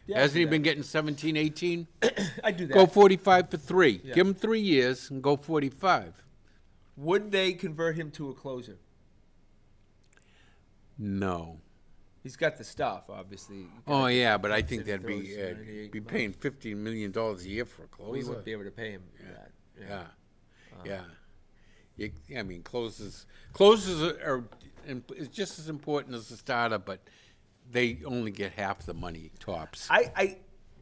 Yeah, Hasn't he I'd do been getting 17, 18? that. I'd do that. Go 45 for 3. Yeah. Give him 3 years and go 45. Would they convert him to a closer? No. He's got the stuff, obviously. Oh yeah, but I think Consider that'd be throws 98 be miles. paying $15 million a year for a closer. We wouldn't be able to pay him that. Yeah. I mean, closers are it's just as important as the starter, but they only get half the money tops.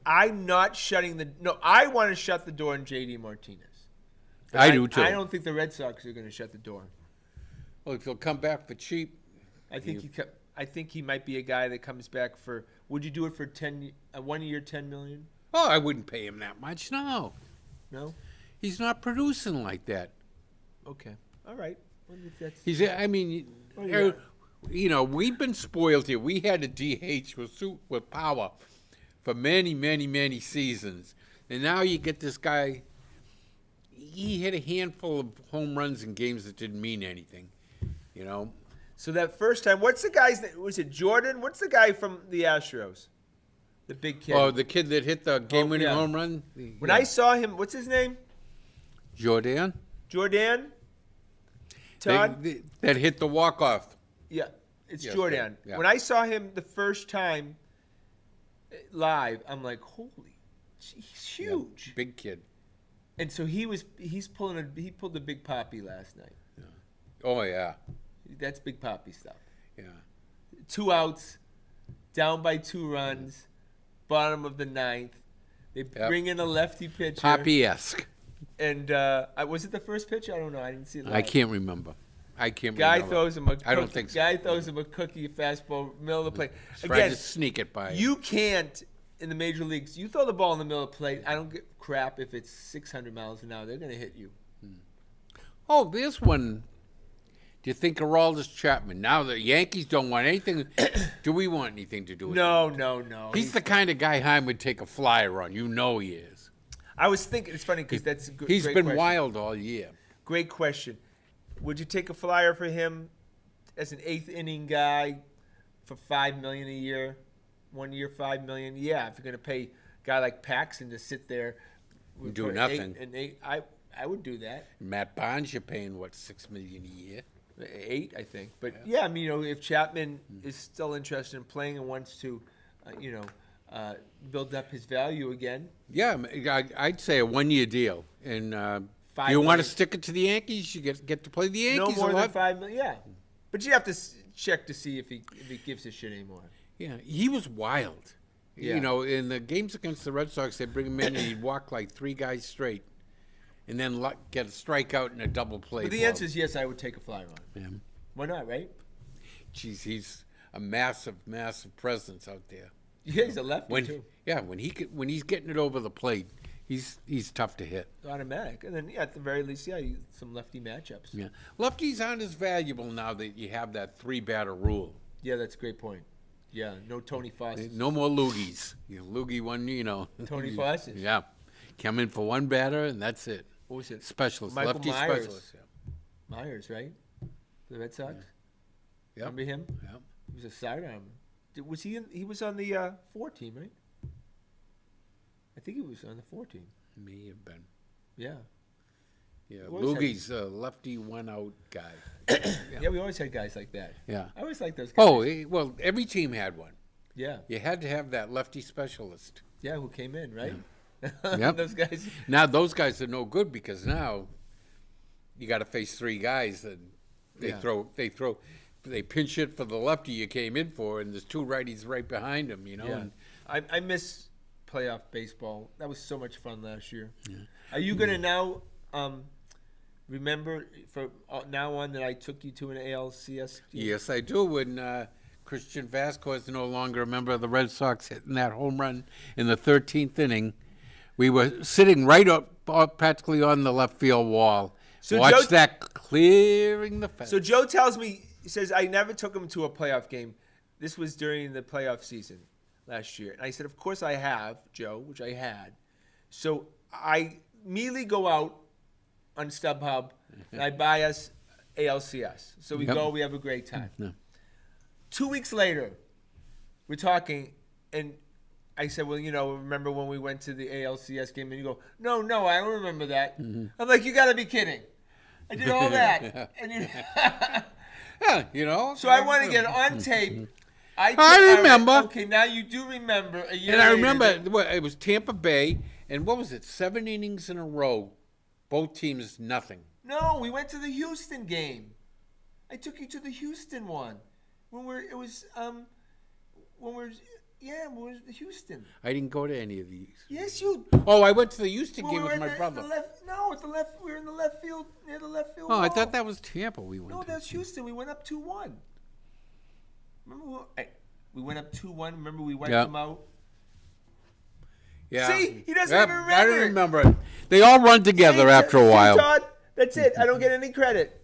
I'm not shutting I want to shut the door on J.D. Martinez. I do too. I don't think the Red Sox are going to shut the door. Well, if he'll come back for cheap, I think he might be a guy that comes back for. Would you do it for 1 year, $10 million? oh, I wouldn't pay him that much. No, No. he's not producing like that. Okay. All right. Well, if that's, He's. I mean, yeah. We've been spoiled here. We had a DH with power for many, many, many seasons, and now you get this guy. He hit a handful of home runs in games that didn't mean anything, So that first time, what's the guy's name? Was it Jordan? What's the guy from the Astros? The big kid. Oh, the kid that hit the game-winning yeah. home run. When I saw him, what's his name? Jordan. Todd? That hit the walk-off. Yeah, it's Yes, Jordan. yeah. When I saw him the first time live, I'm like, holy, he's huge. Big kid. And so he pulled the Big Poppy last night. Oh, yeah. That's Big Poppy stuff. Yeah. 2 outs, down by 2 runs, bottom of the 9th. They bring in a lefty pitcher. Poppy-esque. And was it the first pitch? I don't know. I didn't see it live. I can't remember. Guy throws him a cookie. I don't think so. Guy throws him a cookie, fastball, middle of the plate. Tried to sneak it by. You can't in the major leagues. You throw the ball in the middle of the plate. I don't give crap if it's 600 miles an hour. They're going to hit you. Oh, there's one. Do you think Aroldis Chapman? Now the Yankees don't want anything. Do we want anything to do with him? No. He's the kind of guy Heim would take a flyer on. You know he is. I was thinking, it's funny because that's a good, He's great been question. wild all year. Great question. Would you take a flyer for him as an eighth inning guy for $5 million a year? 1 year, $5 million? Yeah, if you're going to pay a guy like Paxton to sit there Do for nothing. I would do that. Matt Barnes, you're paying what, $6 million a year? 8, I think. But yeah, I mean, if Chapman is still interested in playing and wants to, build up his value again. Yeah, I'd say a 1 year deal. And $5 you want million. to stick it to the Yankees? You get to play the Yankees No more a than lot. $5 million. Yeah, but you have to check to see if he gives a shit anymore. Yeah, he was wild. Yeah. You know, in the games against the Red Sox, they bring him in and he'd walk like 3 guys straight, and then get a strikeout and a double play. But the answer is yes. I would take a flyer on. Yeah. Why not? Right? Jeez, he's a massive, massive presence out there. Yeah, he's a lefty too. When he's getting it over the plate, he's tough to hit. Automatic, and then at the very least, some lefty matchups. Yeah, lefties aren't as valuable now that you have that 3-batter rule. Yeah, that's a great point. Yeah, no Tony Fosses. No more loogies. Loogie one, Tony Fosses. Yeah, come in for 1 batter and that's it. What was it? Specialist, Michael lefty Myers. specialist. Yeah. Myers, right? The Red Sox. Yep. Remember him? Yeah. He was a sidearm. Was he? He was on the 4 team, right? I think he was on the 4 team. May have been. Yeah. Yeah, We always Loogie's a lefty 1-out guy. Yeah, we always had guys like that. Yeah. I always liked those guys. Oh, well, every team had one. Yeah. You had to have that lefty specialist. Yeah, who came in, right? Yep. Those guys. Now those guys are no good because now you got to face 3 guys and they pinch it for the lefty you came in for, and there's 2 righties right behind him. Yeah. And I miss playoff baseball. That was so much fun last year. Yeah. Are you going to now remember from now on that I took you to an ALCS game? yes, I do. When Christian Vasquez no longer a member of the Red Sox hitting that home run in the 13th inning, we were sitting right up practically on the left field wall. So Watch Joe- that clearing the fence. So Joe tells me, he says, I never took him to a playoff game. This was during the playoff season last year. And I said, of course I have, Joe, which I had. So I immediately go out on StubHub and I buy us ALCS. So we Yep. go, we have a great time. Yeah. 2 weeks later, we're talking, and I said, well, remember when we went to the ALCS game? And you go, no, I don't remember that. Mm-hmm. I'm like, you got to be kidding. I did all that. And Yeah, so I want to get it on tape. I remember. Okay, now you do remember a year And I later remember that- it was Tampa Bay, and what was it, 7 innings in a row, both teams nothing. No, we went to the Houston game. I took you to the Houston one. When we're Houston. I didn't go to any of these. Yes, you. Oh, I went to the Houston When game we were with my at brother. the left. No, at the left. We were in the left field near the left field. Oh, I wall. thought that was Tampa we went No, to. that's Houston. We went up 2-1. Remember we went up 2-1. Remember we wiped Yeah. them out. Yeah. See, he doesn't Yep, even I remember don't it. remember it. They all run together after a while. Todd, that's it. I don't get any credit.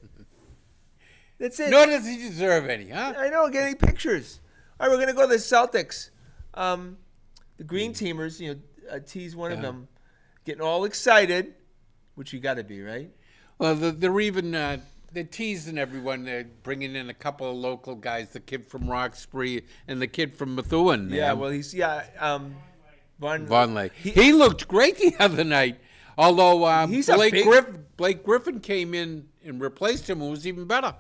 That's it. Nor does he deserve any, huh? I don't get any pictures. All right, we're gonna go to the Celtics. The Green Teamers, tease one of them, getting all excited, which you got to be, right? Well, they're even they're teasing everyone. They're bringing in a couple of local guys, the kid from Roxbury and the kid from Methuen. Yeah. Well, he's Vonleh. He looked great the other night. Although He's a big- Blake Griffin came in and replaced him, who was even better.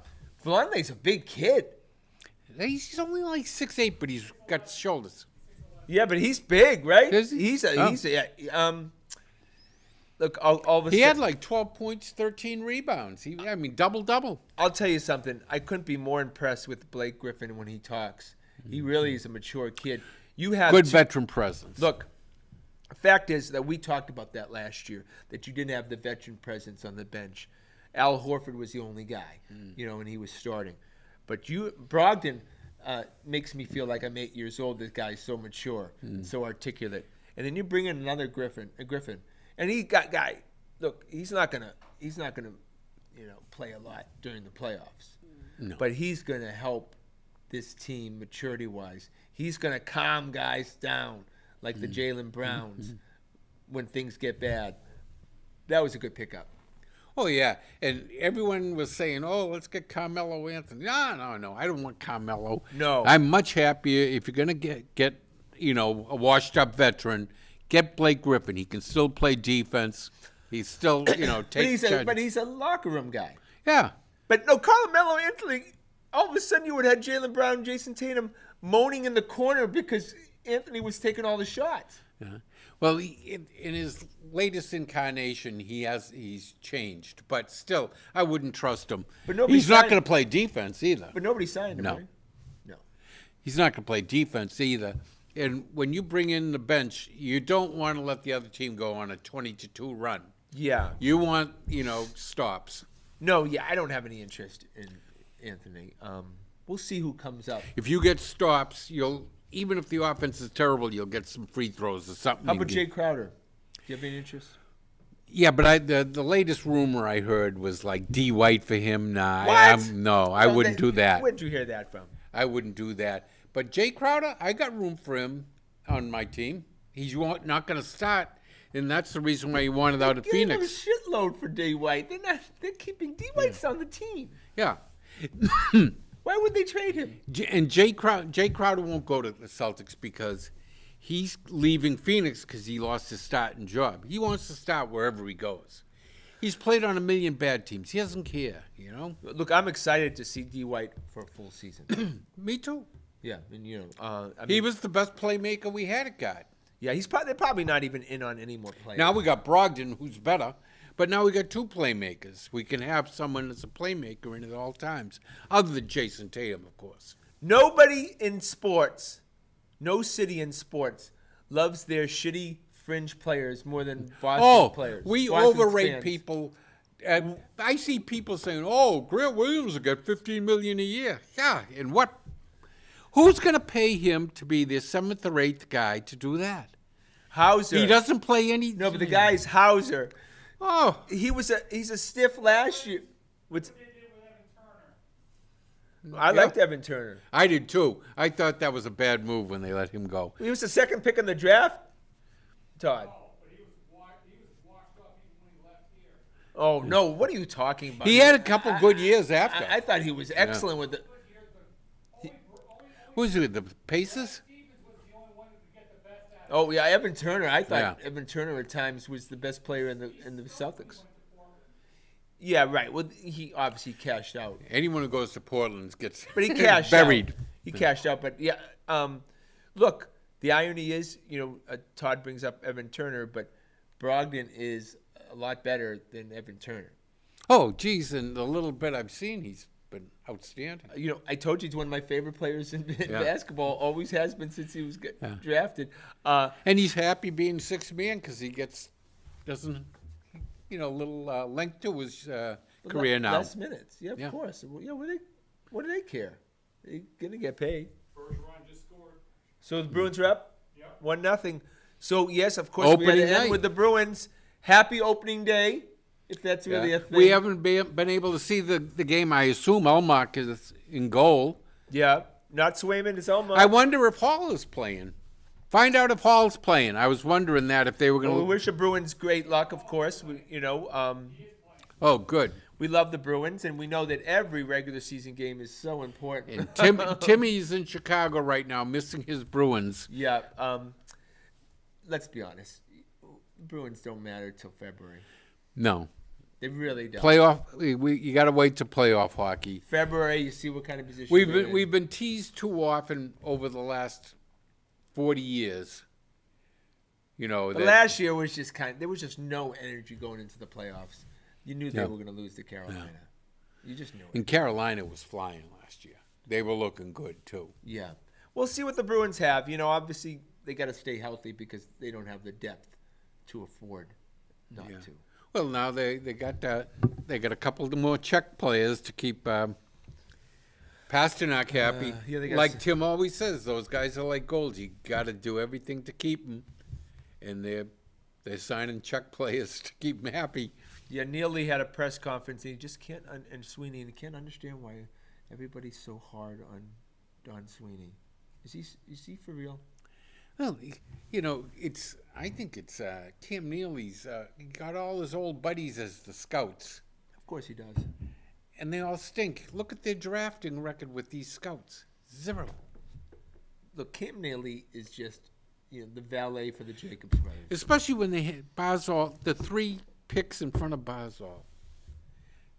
Vonleh's a big kid. He's only like 6'8", but he's got shoulders. Yeah, but he's big, right? Is he? Look, all of a He sudden, had like 12 points, 13 rebounds. Double-double. I'll tell you something. I couldn't be more impressed with Blake Griffin when he talks. He really is a mature kid. You have Good veteran presence. Look, the fact is that we talked about that last year, that you didn't have the veteran presence on the bench. Al Horford was the only guy, and he was starting. But Brogdon makes me feel like I'm 8 years old. This guy's so mature and so articulate. And then you bring in another Griffin, and look, he's not gonna play a lot during the playoffs. but he's going to help this team maturity-wise. He's going to calm guys down like the Jaylen Browns when things get bad. That was a good pickup. Oh, yeah. And everyone was saying, oh, let's get Carmelo Anthony. No. I don't want Carmelo. No. I'm much happier if you're going to get a washed-up veteran, get Blake Griffin. He can still play defense. He's still, take charge. But he's a locker room guy. Yeah. But no, Carmelo Anthony, all of a sudden you would have Jaylen Brown, Jason Tatum moaning in the corner because Anthony was taking all the shots. Yeah. Well, in his latest incarnation, he's changed. But still, I wouldn't trust him. But he's not going to play defense either. But nobody signed him, No. right? No. He's not going to play defense either. And when you bring in the bench, you don't want to let the other team go on a 20-2 run. Yeah. You want, stops. No, yeah, I don't have any interest in Anthony. We'll see who comes up. If you get stops, even if the offense is terrible, you'll get some free throws or something. How about Jay Crowder? Do you have any interest? Yeah, but the latest rumor I heard was like D. White for him. Nah, What? I wouldn't do that. Where did you hear that from? I wouldn't do that. But Jay Crowder, I got room for him on my team. He's not going to start, and that's the reason why he wanted out of Phoenix. They gave him a shitload for D. White. They're keeping D. White's on the team. Yeah. Why would they trade him? And Jay Crowder won't go to the Celtics because he's leaving Phoenix because he lost his starting job. He wants to start wherever he goes. He's played on a million bad teams. He doesn't care, Look, I'm excited to see D. White for a full season. Me too. Yeah, and He was the best playmaker we had at guard. Yeah, they're probably not even in on any more players. Now we got Brogdon, who's better, but now we got two playmakers. We can have someone that's a playmaker in at all times, other than Jason Tatum, of course. Nobody in sports, no city in sports, loves their shitty fringe players more than Boston players. We Boston's overrate fans. people. I see people saying, "Oh, Grant Williams will get $15 million a year." Yeah, and what? Who's going to pay him to be the seventh or eighth guy to do that? Hauser. He doesn't play any. No, but the guy's Hauser. Oh, He's a stiff last year. I liked Evan Turner. I did too. I thought that was a bad move when they let him go. He was the second pick in the draft, Todd. Oh, no. What are you talking about? He had a couple good years after. I thought he was excellent with the. Who's it? The Pacers? Oh, yeah, Evan Turner. I thought Yeah. Evan Turner at times was the best player in the Celtics. Yeah, right. Well, he obviously cashed out. Anyone who goes to Portland gets But he cashed buried. out. He cashed out. But, yeah, look, the irony is, Todd brings up Evan Turner, but Brogdon is a lot better than Evan Turner. Oh, geez, and the little bit I've seen, he's been outstanding. I told you he's one of my favorite players in basketball. Always has been since he was drafted. And he's happy being sixth man because he doesn't a little length to his career now. Less minutes. Yeah, of course. Yeah, what do they care? They're going to get paid. First round just scored. So the Bruins are up? Yep. 1-0. So, yes, of course, we had to Opening end night. with the Bruins. Happy opening day, if that's really a thing. We haven't been able to see the game. I assume Elmark is in goal. Yeah, not Swayman, it's Elmo. I wonder if Hall is playing. Find out if Hall's playing. I was wondering that if they were going Well, to. we wish the Bruins great luck, of course. Oh, good. We love the Bruins, and we know that every regular season game is so important. And Timmy's in Chicago right now, missing his Bruins. Yeah, let's be honest. Bruins don't matter till February. No. They really don't. Playoff. You got to wait to playoff hockey. February, you see what kind of position we're in. We've been teased too often over the last 40 years. But last year was just there was just no energy going into the playoffs. You knew they were going to lose to Carolina. You just knew it. And Carolina was flying last year. They were looking good too. Yeah. We'll see what the Bruins have. Obviously they got to stay healthy because they don't have the depth to afford not to. Well, now they got a couple of more Czech players to keep Pasternak happy. Like Tim always says, those guys are like gold. You got to do everything to keep them, and they're signing Czech players to keep them happy. Yeah, Neely had a press conference. And he just can't, and Sweeney, and he can't understand why Everybody's so hard on Don Sweeney. Is he for real? Well, I think it's Tim Neely's. He got all his old buddies as the scouts, Of course he does. and they all stink. Look at their drafting record with these scouts. 0. Look, Cam Neely is just the valet for the Jacobs brothers. Especially when they hit Barzal, the 3 picks in front of Barzal.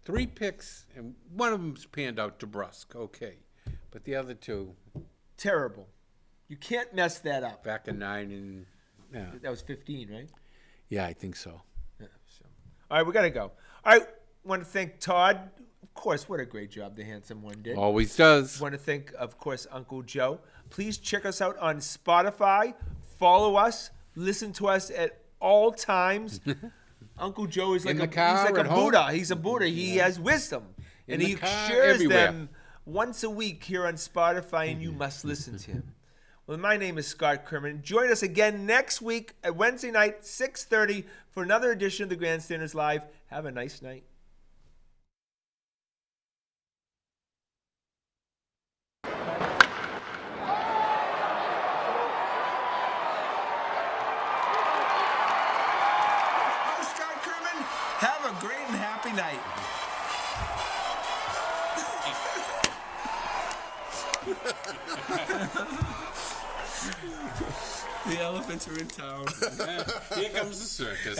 3 picks, and one of them's panned out to Brusque, okay. But the other 2, Terrible. You can't mess that up. back in 9 and... Yeah, That was 15, right? yeah, I think so. Yeah. So. All right, we got to go. All right, want to thank Todd. Of course, what a great job the handsome one did. Always does. Want to thank, of course, Uncle Joe. Please check us out on Spotify. Follow us. Listen to us at all times. Uncle Joe is like In the car, he's like a at home. Buddha. He's a Buddha. He has wisdom. And the he car, shares everywhere. them once a week here on Spotify, and you must listen to him. Well, my name is Scott Kerman. Join us again next week at Wednesday night, 6:30, for another edition of the Grandstanders Live. Have a nice night. I'm Scott Kerman. Have a great and happy night. The elephants are in town. Here comes the circus.